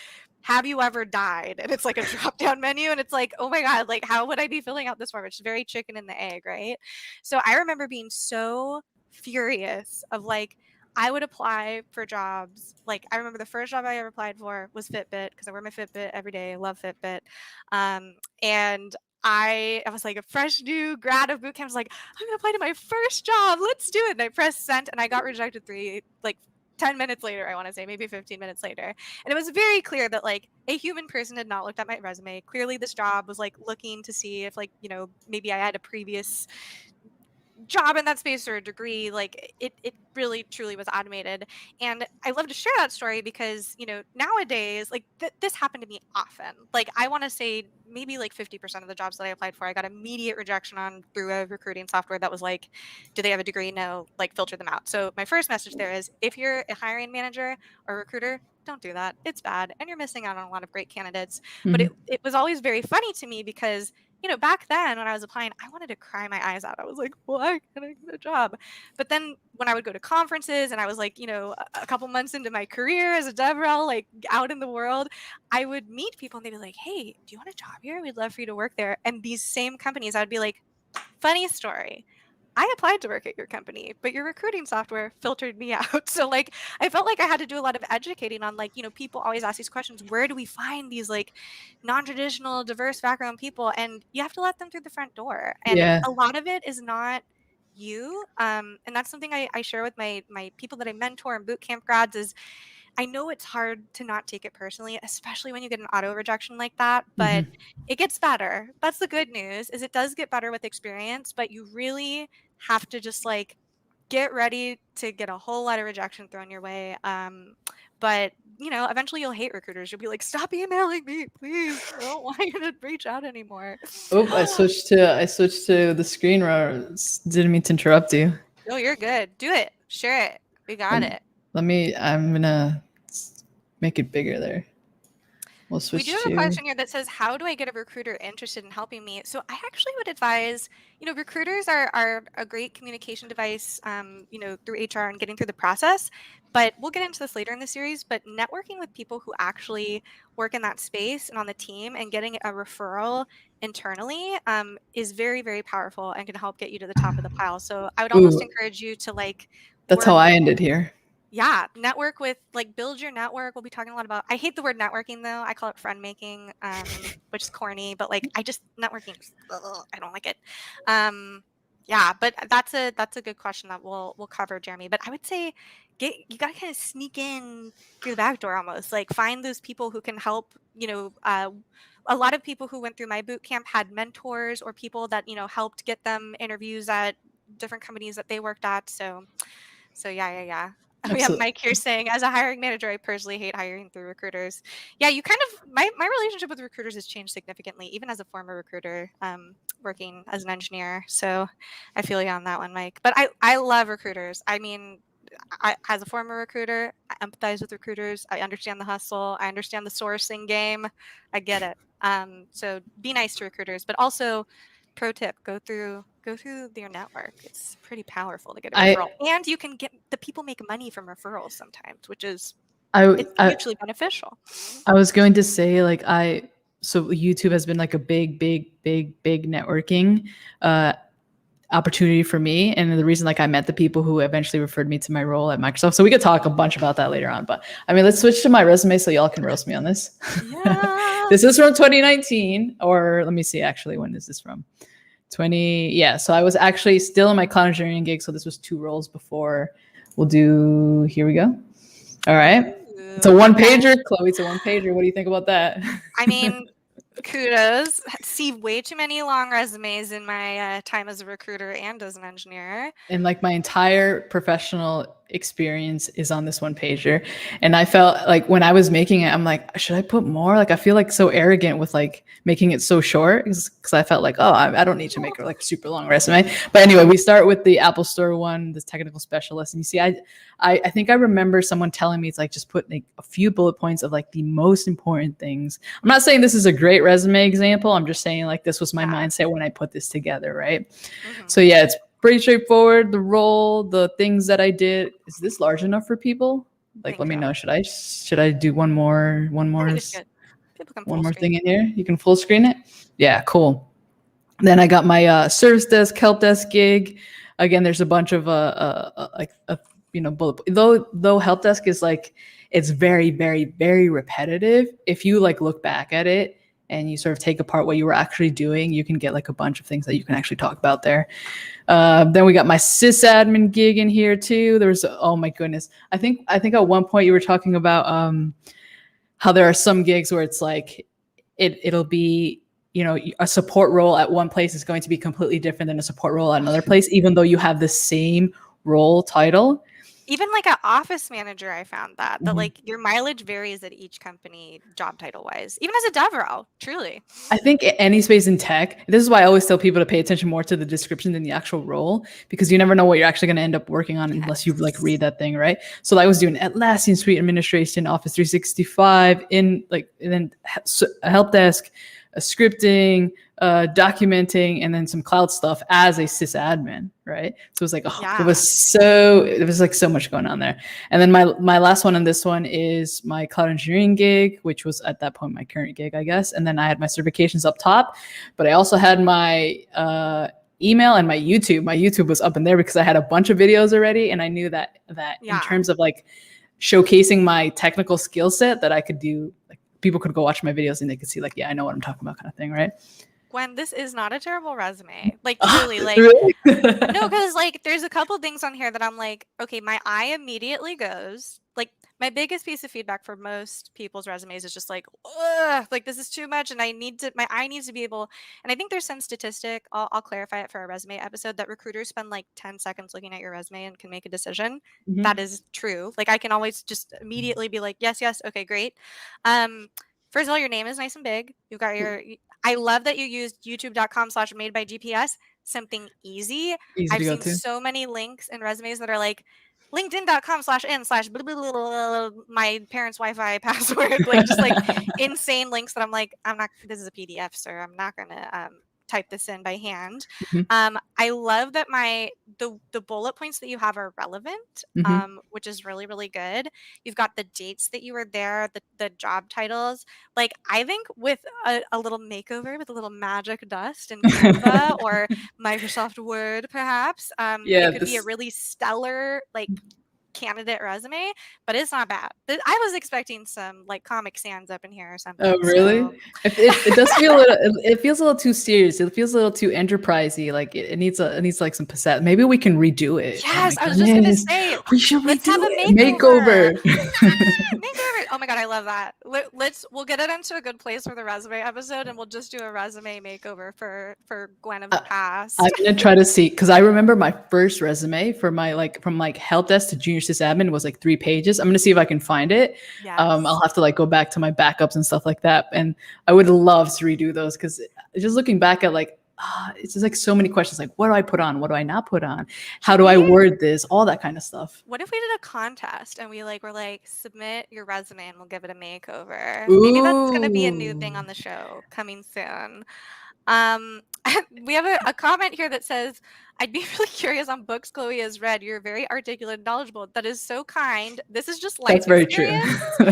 have you ever died? And it's like a drop down menu. And it's like, oh my God, like how would I be filling out this form? It's very chicken and the egg, right? So I remember being so furious of like, I would apply for jobs. Like I remember the first job I ever applied for was Fitbit, because I wear my Fitbit every day. I love Fitbit. And I was like a fresh new grad of boot camp. I was like, I'm gonna apply to my first job. Let's do it. And I pressed send, and I got rejected 10 minutes later, I want to say, maybe 15 minutes later. And it was very clear that like a human person had not looked at my resume. Clearly this job was like looking to see if maybe I had a previous job in that space or a degree. Like it really truly was automated. And I love to share that story because nowadays like this happened to me often. Like I want to say maybe like 50% of the jobs that I applied for, I got immediate rejection on through a recruiting software that was like, do they have a degree? No, like filter them out. So my first message there is, if you're a hiring manager or recruiter, don't do that. It's bad and you're missing out on a lot of great candidates. But it was always very funny to me because back then when I was applying, I wanted to cry my eyes out. I was like, why can't I get a job? But then when I would go to conferences and I was like, a couple months into my career as a DevRel, like out in the world, I would meet people and they'd be like, hey, do you want a job here? We'd love for you to work there. And these same companies, I'd be like, funny story, I applied to work at your company, but your recruiting software filtered me out. So like, I felt like I had to do a lot of educating on like, people always ask these questions. Where do we find these like non-traditional, diverse background people? And you have to let them through the front door. And a lot of it is not you. And that's something I share with my people that I mentor and bootcamp grads is, I know it's hard to not take it personally, especially when you get an auto rejection like that, but it gets better. That's the good news, is it does get better with experience, but you really have to just like get ready to get a whole lot of rejection thrown your way. But eventually you'll hate recruiters. You'll be like, stop emailing me, please. I don't want you to reach out anymore. Oh, I switched to the screen. Didn't mean to interrupt you. No, you're good. Do it. Share it. We got it. I'm gonna make it bigger there. We'll switch. We do have a question here that says, how do I get a recruiter interested in helping me? So I actually would advise, recruiters are a great communication device, through HR and getting through the process. But we'll get into this later in the series. But networking with people who actually work in that space and on the team and getting a referral internally is very, very powerful and can help get you to the top of the pile. So I would almost encourage you to like. That's how I ended here. Yeah, network with, like, build your network. We'll be talking a lot about, I hate the word networking though. I call it friend making, which is corny, but like, networking, I don't like it. Yeah, but that's a good question that we'll cover, Jeremy. But I would say you gotta kind of sneak in through the back door almost, like find those people who can help. A lot of people who went through my boot camp had mentors or people that, helped get them interviews at different companies that they worked at. So yeah. We have Mike here saying, as a hiring manager, I personally hate hiring through recruiters. Yeah, you kind of, my relationship with recruiters has changed significantly, even as a former recruiter, working as an engineer. So I feel you on that one, Mike. But I love recruiters. I mean, as a former recruiter, I empathize with recruiters. I understand the hustle. I understand the sourcing game. I get it. So be nice to recruiters, but also, pro tip, go through your network. It's pretty powerful to get a referral. And you can get, the people make money from referrals sometimes, which is it's hugely beneficial. I was going to say, like, so YouTube has been like a big networking opportunity for me. And the reason, like, I met the people who eventually referred me to my role at Microsoft. So we could talk a bunch about that later on. But I mean, let's switch to my resume so y'all can roast me on this. Yeah. This is from 2019, or let me see, actually, when is this from? So I was actually still in my cloud engineering gig. So this was 2 roles before. Here we go. All right. It's a one-pager, Chloe. It's a one-pager. What do you think about that? I mean, Kudos. See way too many long resumes in my time as a recruiter and as an engineer. And like my entire professional experience is on this one pager. And I felt like when I was making it, I'm like, should I put more? Like, I feel like so arrogant with like making it so short because I felt like, oh, I don't need to make like a super long resume. But anyway, we start with the Apple Store one, this technical specialist. And you see, I think I remember someone telling me it's like just put like a few bullet points of like the most important things. I'm not saying this is a great resume example. I'm just saying like this was my mindset when I put this together, right? So yeah, it's pretty straightforward. The role, the things that I did. Is this large enough for people? Like, let me know. Should I do one more thing in here? You can full screen it. Yeah, cool. Then I got my service desk, help desk gig. Again, there's a bunch of bullet. Though help desk is like it's very, very, very repetitive. If you like look back at it and you sort of take apart what you were actually doing, you can get like a bunch of things that you can actually talk about there. Then we got my sysadmin gig in here too. Oh my goodness. I think at one point you were talking about how there are some gigs where it's like it'll be, a support role at one place is going to be completely different than a support role at another place, even though you have the same role title. Even like an office manager, I found that like your mileage varies at each company job title wise, even as a dev role, truly. I think any space in tech, this is why I always tell people to pay attention more to the description than the actual role, because you never know what you're actually going to end up working on unless you like read that thing, right? So I was doing Atlassian Suite administration, Office 365, and then a help desk, a scripting, documenting, and then some cloud stuff as a sysadmin, right? So it was like, it was like so much going on there. And then my last one on this one is my cloud engineering gig, which was at that point my current gig, I guess. And then I had my certifications up top, but I also had my email and my YouTube. My YouTube was up in there because I had a bunch of videos already, and I knew that in terms of like showcasing my technical skill set, that I could do like people could go watch my videos and they could see like, yeah, I know what I'm talking about kind of thing, right? Gwen, this is not a terrible resume. Like truly, like really? No, because like there's a couple things on here that I'm like, okay, my eye immediately goes. Like my biggest piece of feedback for most people's resumes is just like, ugh, like this is too much, and my eye needs to be able. And I think there's some statistic. I'll clarify it for a resume episode that recruiters spend like 10 seconds looking at your resume and can make a decision. That is true. Like I can always just immediately be like, yes, okay, great. First of all, your name is nice and big. You've got I love that you used youtube.com/made-by-GPS, something easy. I've seen so many links and resumes that are like linkedin.com/in/ my parents' Wi-Fi password, like just like insane links that I'm like, this is a PDF, sir. I'm not gonna type this in by hand. I love that the bullet points that you have are relevant, which is really, really good. You've got the dates that you were there, the job titles. Like I think with a little makeover, with a little magic dust in Canva or Microsoft Word, perhaps, it could be a really stellar like candidate resume, but it's not bad. I was expecting some like Comic Sans up in here or something. Oh, really? So. It does feel it feels a little too serious. It feels a little too enterprisey. Like it needs like some pizzazz. Maybe we can redo it. Yes, I was just gonna say we should redo it. Makeover. Makeover. Oh my god, I love that. We'll get it into a good place for the resume episode, and we'll just do a resume makeover for Gwen of the past. I'm gonna try to see, because I remember my first resume for my from help desk to junior sysadmin was like 3 pages. I'm gonna see if I can find it. Yes. I'll have to like go back to my backups and stuff like that, and I would love to redo those, because just looking back at like it's just like so many questions, like what do I put on, what do I not put on, how do I word this, all that kind of stuff. What if we did a contest and we're like submit your resume and we'll give it a makeover? Ooh. Maybe that's gonna be a new thing on the show coming soon. We have a comment here that says, I'd be really curious on books Chloe has read. You're very articulate and knowledgeable. That is so kind. This is just life. That's very experience. True.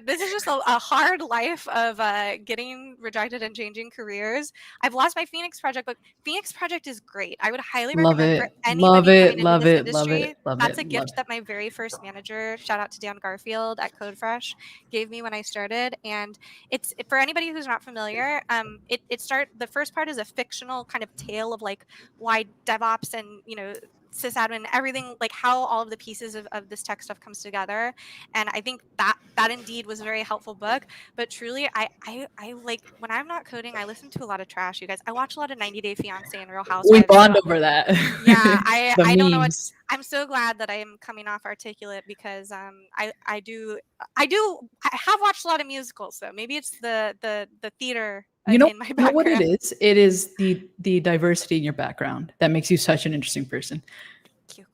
This is just a hard life of getting rejected and changing careers. I've lost my Phoenix Project book. Phoenix Project is great. I would highly recommend for anybody coming into this industry. That's a gift that my very first manager, shout out to Dan Garfield at CodeFresh, gave me when I started. And it's for anybody who's not familiar. The first part is a fictional kind of tale of like why DevOps and sysadmin, everything, like how all of the pieces of this tech stuff comes together. And I think that that indeed was a very helpful book. But truly, I like, when I'm not coding, I listen to a lot of trash, you guys. I watch a lot of 90 Day Fiance and Real Housewives. We bond over that. Yeah, The I don't know what. memes. I'm so glad that I am coming off articulate, because I have watched a lot of musicals, so maybe it's the theater You know, in my you know what it background. is? It is the diversity in your background that makes you such an interesting person. Thank you,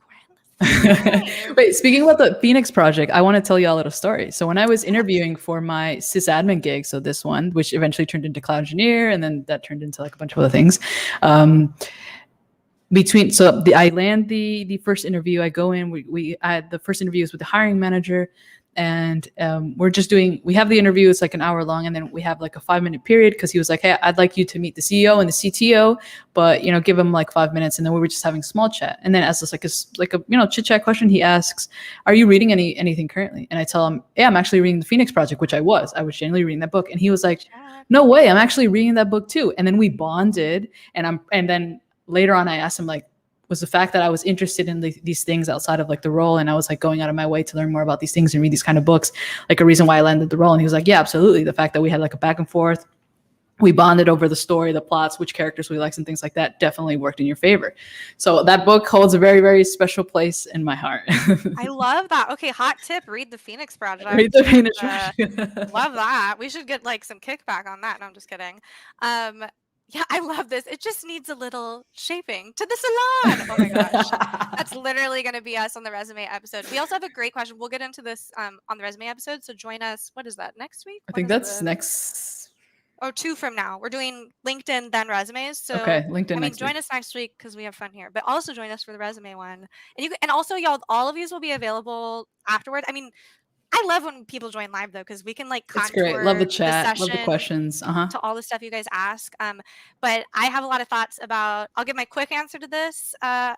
Gwyn. Wait, speaking about the Phoenix project, I want to tell you a little story. So when I was interviewing for my sysadmin gig, so this one, which eventually turned into cloud engineer, and then that turned into like a bunch of other things. I land the first interview. I go in. The first interview is with the hiring manager, and we have the interview. It's like an hour long, and then we have like a 5-minute period because he was like, hey, I'd like you to meet the CEO and the CTO, but give him like 5 minutes. And then we were just having small chat, and then as this like a chit chat question, he asks, are you reading anything currently? And I tell him, yeah, I'm actually reading the Phoenix Project, which I was genuinely reading that book. And he was like, no way, I'm actually reading that book too. And then we bonded, and then later on I asked him, like, was the fact that I was interested in these things outside of like the role, and I was like going out of my way to learn more about these things and read these kind of books, like a reason why I landed the role. And he was like, yeah, absolutely. The fact that we had like a back and forth, we bonded over the story, the plots, which characters we liked, and things like that definitely worked in your favor. So that book holds a very, very special place in my heart. I love that. Okay, hot tip, read the Phoenix Project. Read the Phoenix Project. Love that. We should get like some kickback on that. No, I'm just kidding. Yeah, I love this. It just needs a little shaping to the salon. Oh my gosh. That's literally going to be us on the resume episode. We also have a great question. We'll get into this on the resume episode. So join us. What is that? Next week? I think that's next. Oh, 2 from now. We're doing LinkedIn, then resumes. So okay, LinkedIn. Join us next week because we have fun here. But also join us for the resume one. And also, y'all, all of these will be available afterward. I mean, I love when people join live though, because we can like contour it's great. Love the chat, the love the questions, to all the stuff you guys ask. But I have a lot of thoughts about. I'll give my quick answer to this. I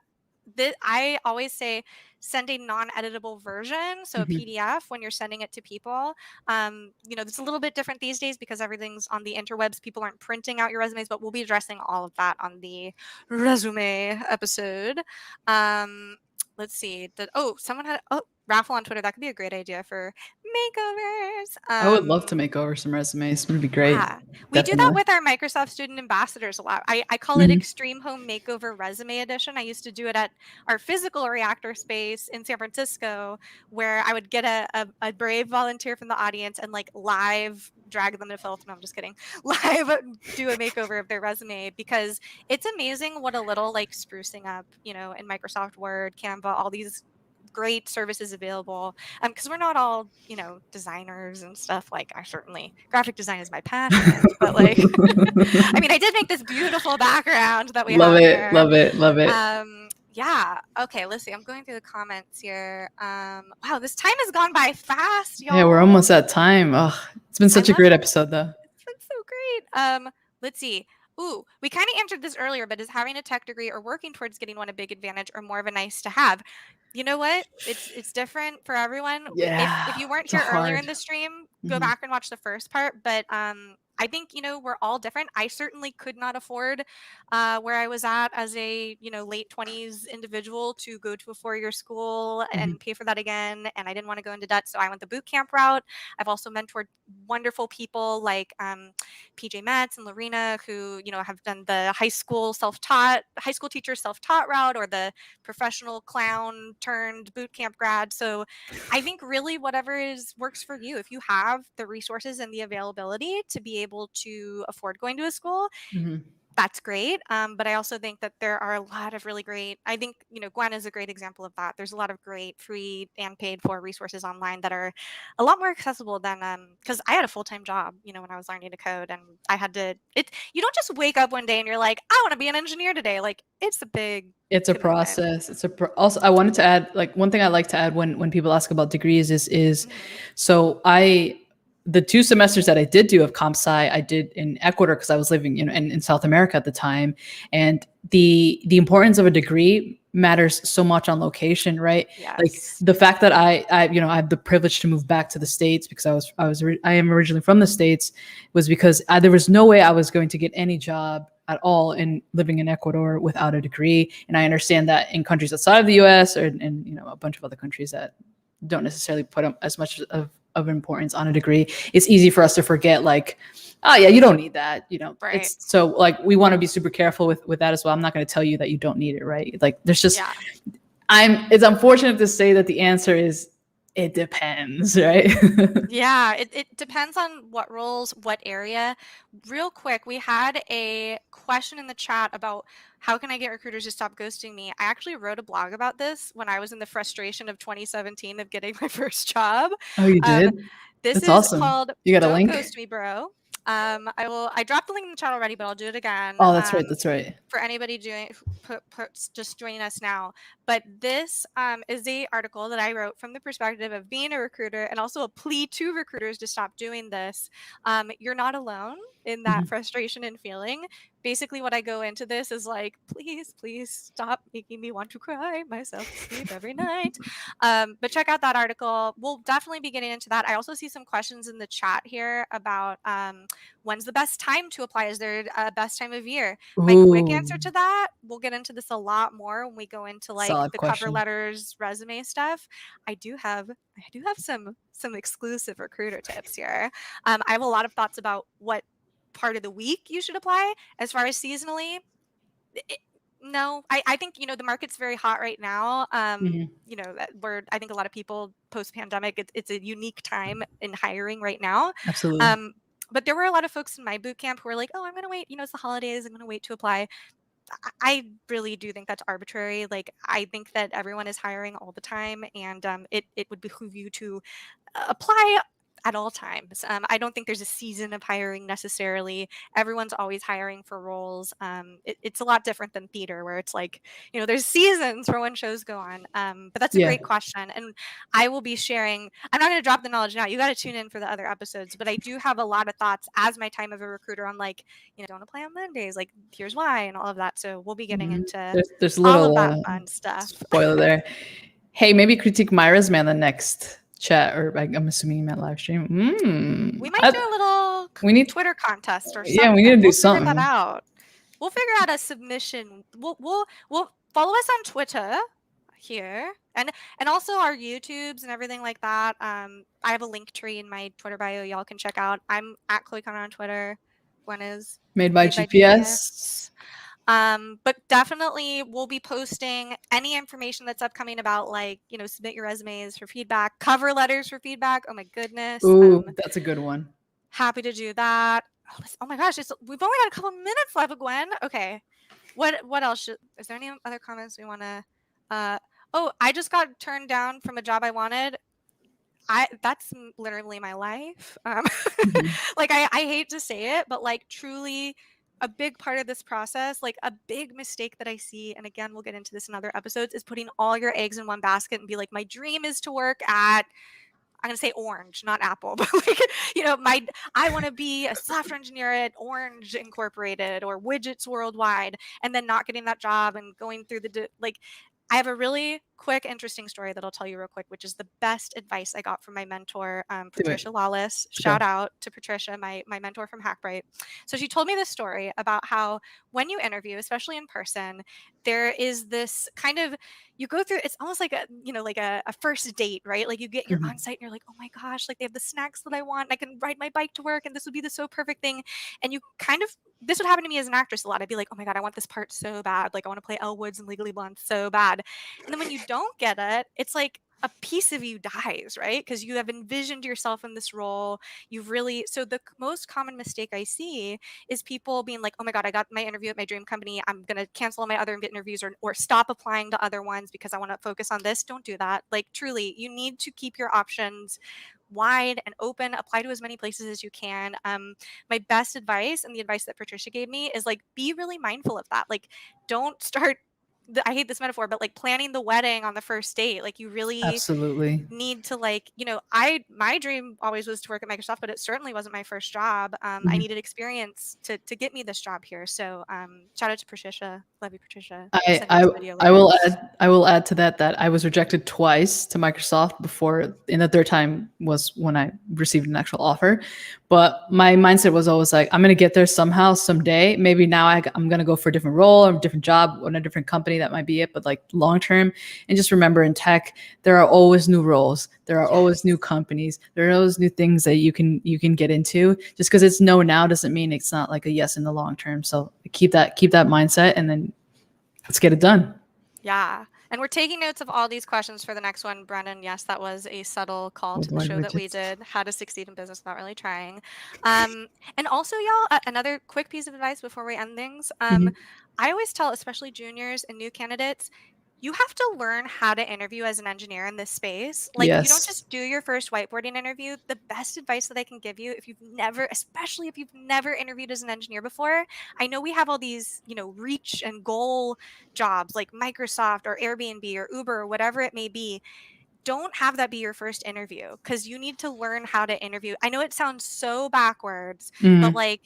always say send a non-editable version, so a PDF when you're sending it to people. It's a little bit different these days because everything's on the interwebs. People aren't printing out your resumes, but we'll be addressing all of that on the resume episode. Let's see. Someone had raffle on Twitter. That could be a great idea for makeovers. I would love to make over some resumes. It would be great. Yeah. We do that with our Microsoft student ambassadors a lot. I call it Extreme Home Makeover Resume Edition. I used to do it at our physical reactor space in San Francisco, where I would get a brave volunteer from the audience and like live drag them to filth. No, I'm just kidding. Live do a makeover of their resume, because it's amazing what a little like sprucing up, in Microsoft Word, Canva, all these great services available, because we're not all designers and stuff. Like, I certainly, graphic design is my passion, but like I did make this beautiful background that we love have it here. love it Yeah, okay, let's see, I'm going through the comments here. Wow, this time has gone by fast, y'all. Yeah, we're almost at time. It's been such a great episode though. It's been so great. Let's see. Ooh, we kind of answered this earlier, but is having a tech degree or working towards getting one a big advantage or more of a nice to have? You know what? It's different for everyone. Yeah, if you weren't here earlier in the stream, go back and watch the first part. But I think, we're all different. I certainly could not afford where I was at as a, late 20s individual to go to a 4-year school and pay for that again. And I didn't want to go into debt. So I went the boot camp route. I've also mentored wonderful people like PJ Metz and Lorena, who, have done the high school teacher self-taught route, or the professional clown turned boot camp grad. So I think really whatever works for you. If you have the resources and the availability to be able to afford going to a school, that's great. But I also think that there are a lot of really great, I think, Gwen is a great example of that. There's a lot of great free and paid for resources online that are a lot more accessible than, because I had a full-time job, when I was learning to code, and I had to, you don't just wake up one day and you're like, I want to be an engineer today. Like, it's a commitment. Process. Also, I wanted to add, like, one thing I like to add when people ask about degrees is so the 2 semesters that I did do of comp sci, I did in Ecuador because I was living in South America at the time. And the importance of a degree matters so much on location, right? Yes. Like the fact that I have the privilege to move back to the States because I am originally from the States, was because there was no way I was going to get any job at all in living in Ecuador without a degree. And I understand that in countries outside of the US, or in a bunch of other countries that don't necessarily put up as much of of importance on a degree, it's easy for us to forget, like, oh yeah, you don't need that, Right. It's so, like, we want to be super careful with that as well. I'm not going to tell you that you don't need it, right? Like, there's just, Yeah. it's unfortunate to say that the answer is it depends, right? Yeah, it depends on what roles, what area. Real quick, we had a question in the chat about how can I get recruiters to stop ghosting me. I actually wrote a blog about this when I was in the frustration of 2017 of getting my first job. Oh, you did? This That's is awesome. called You got a Don't link? Ghost Me, Bro. I dropped the link in the chat already, but I'll do it again. Oh, that's right. That's right. For anybody just joining us now. But this is a article that I wrote from the perspective of being a recruiter, and also a plea to recruiters to stop doing this. You're not alone in that frustration and feeling. Basically, what I go into this is like, please stop making me want to cry myself to sleep every night. But check out that article. We'll definitely be getting into that. I also see some questions in the chat here about when's the best time to apply? Is there a best time of year? My quick answer to that, we'll get into this a lot more when we go into like Solid the question. cover letters, resume stuff. I do have some exclusive recruiter tips here. I have a lot of thoughts about what part of the week you should apply. As far as seasonally, no, I think, the market's very hot right now. I think a lot of people post-pandemic, it's a unique time in hiring right now. Absolutely. But there were a lot of folks in my boot camp who were like, oh, I'm going to wait, it's the holidays, I'm going to wait to apply. I really do think that's arbitrary. Like, I think that everyone is hiring all the time, and it would behoove you to apply at all times. I don't think there's a season of hiring necessarily. Everyone's always hiring for roles. It's a lot different than theater, where it's like, there's seasons for when shows go on. But that's a great question. And I will be sharing, I'm not going to drop the knowledge now. You got to tune in for the other episodes. But I do have a lot of thoughts as my time of a recruiter on, like, don't apply on Mondays. Like, here's why, and all of that. So we'll be getting into there's all little of that fun stuff. Spoiler there. Hey, maybe critique my resume on the next chat, or I'm assuming you meant live stream. We might do a little Twitter contest or something. Yeah, we need to do something. Figure that out. We'll figure out a submission. We'll follow us on Twitter here, and also our YouTubes and everything like that. I have a link tree in my Twitter bio. Y'all can check out. I'm at Chloe Condon on Twitter. Gwen is made by GPS. But definitely we'll be posting any information that's upcoming about, like, submit your resumes for feedback, cover letters for feedback. Oh my goodness. Ooh, that's a good one. Happy to do that. Oh my gosh, we've only got a couple minutes left, Gwen. Okay. What else? Is there any other comments we want to? I just got turned down from a job I wanted. That's literally my life. Like, I hate to say it, but, like, truly a big part of this process, like a big mistake that I see, and again, we'll get into this in other episodes, is putting all your eggs in one basket and be like, my dream is to work at, I'm going to say Orange, not Apple, but like, I want to be a software engineer at Orange Incorporated or Widgets Worldwide, and then not getting that job and going through I have a really quick, interesting story that I'll tell you real quick, which is the best advice I got from my mentor, Patricia Lawless. Shout out to Patricia, my mentor from Hackbright. So she told me this story about how when you interview, especially in person, there is this kind of, you go through, it's almost like a first date, right? Like, you get your on-site and you're like, oh my gosh, like, they have the snacks that I want, and I can ride my bike to work, and this would be the so perfect thing. And you kind of, this would happen to me as an actress a lot. I'd be like, oh my God, I want this part so bad. Like, I want to play Elle Woods in Legally Blonde so bad. And then when you don't get it, it's like a piece of you dies, right? Because you have envisioned yourself in this role. So the most common mistake I see is people being like, oh my God, I got my interview at my dream company. I'm going to cancel all my other interviews or stop applying to other ones because I want to focus on this. Don't do that. Like, truly, you need to keep your options wide and open. Apply to as many places as you can. My best advice, and the advice that Patricia gave me, is like, be really mindful of that. Like, don't start, I hate this metaphor, but like planning the wedding on the first date. Like, you really absolutely need to, like, my dream always was to work at Microsoft, but it certainly wasn't my first job. I needed experience to get me this job here. So shout out to Patricia. Love you, Patricia. I will add to that I was rejected twice to Microsoft before, and the third time was when I received an actual offer. But my mindset was always like, I'm going to get there somehow, someday. Maybe now I'm going to go for a different role or a different job or in a different company. That might be it. But like long term, and just remember in tech, there are always new roles. There are always new companies. There are always new things that you can get into. Just because it's no now doesn't mean it's not like a yes in the long term. So keep that mindset, and then let's get it done. Yeah. And we're taking notes of all these questions for the next one. Brennan, yes, that was a subtle call to the show that we did, how to succeed in business without really trying. And also, y'all, another quick piece of advice before we end things. I always tell, especially juniors and new candidates, you have to learn how to interview as an engineer in this space. Like, you don't just do your first whiteboarding interview. The best advice that I can give you, especially if you've never interviewed as an engineer before, I know we have all these, reach and goal jobs like Microsoft or Airbnb or Uber or whatever it may be. Don't have that be your first interview, because you need to learn how to interview. I know it sounds so backwards, but like,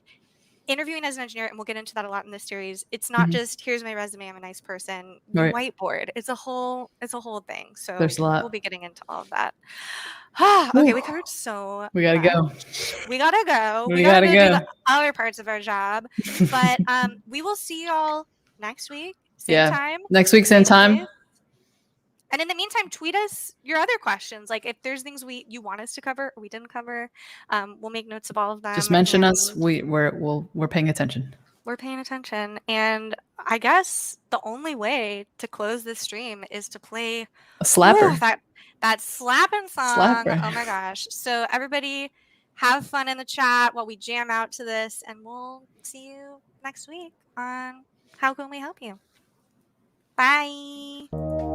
interviewing as an engineer, and we'll get into that a lot in this series, it's not just here's my resume, I'm a nice person. You whiteboard. It's a whole thing. So there's a lot. We'll be getting into all of that. Okay, we covered so we gotta much. go. We gotta go. We gotta go go do the other parts of our job. But we will see y'all next week, same time. Next week, same time. Place. And in the meantime, tweet us your other questions. Like if there's things you want us to cover or we didn't cover, we'll make notes of all of them. Just mention us. We're paying attention. We're paying attention. And I guess the only way to close this stream is to play a slapper. That slapping song. Slapper. Oh my gosh. So everybody have fun in the chat while we jam out to this, and we'll see you next week on How Can We Help You? Bye.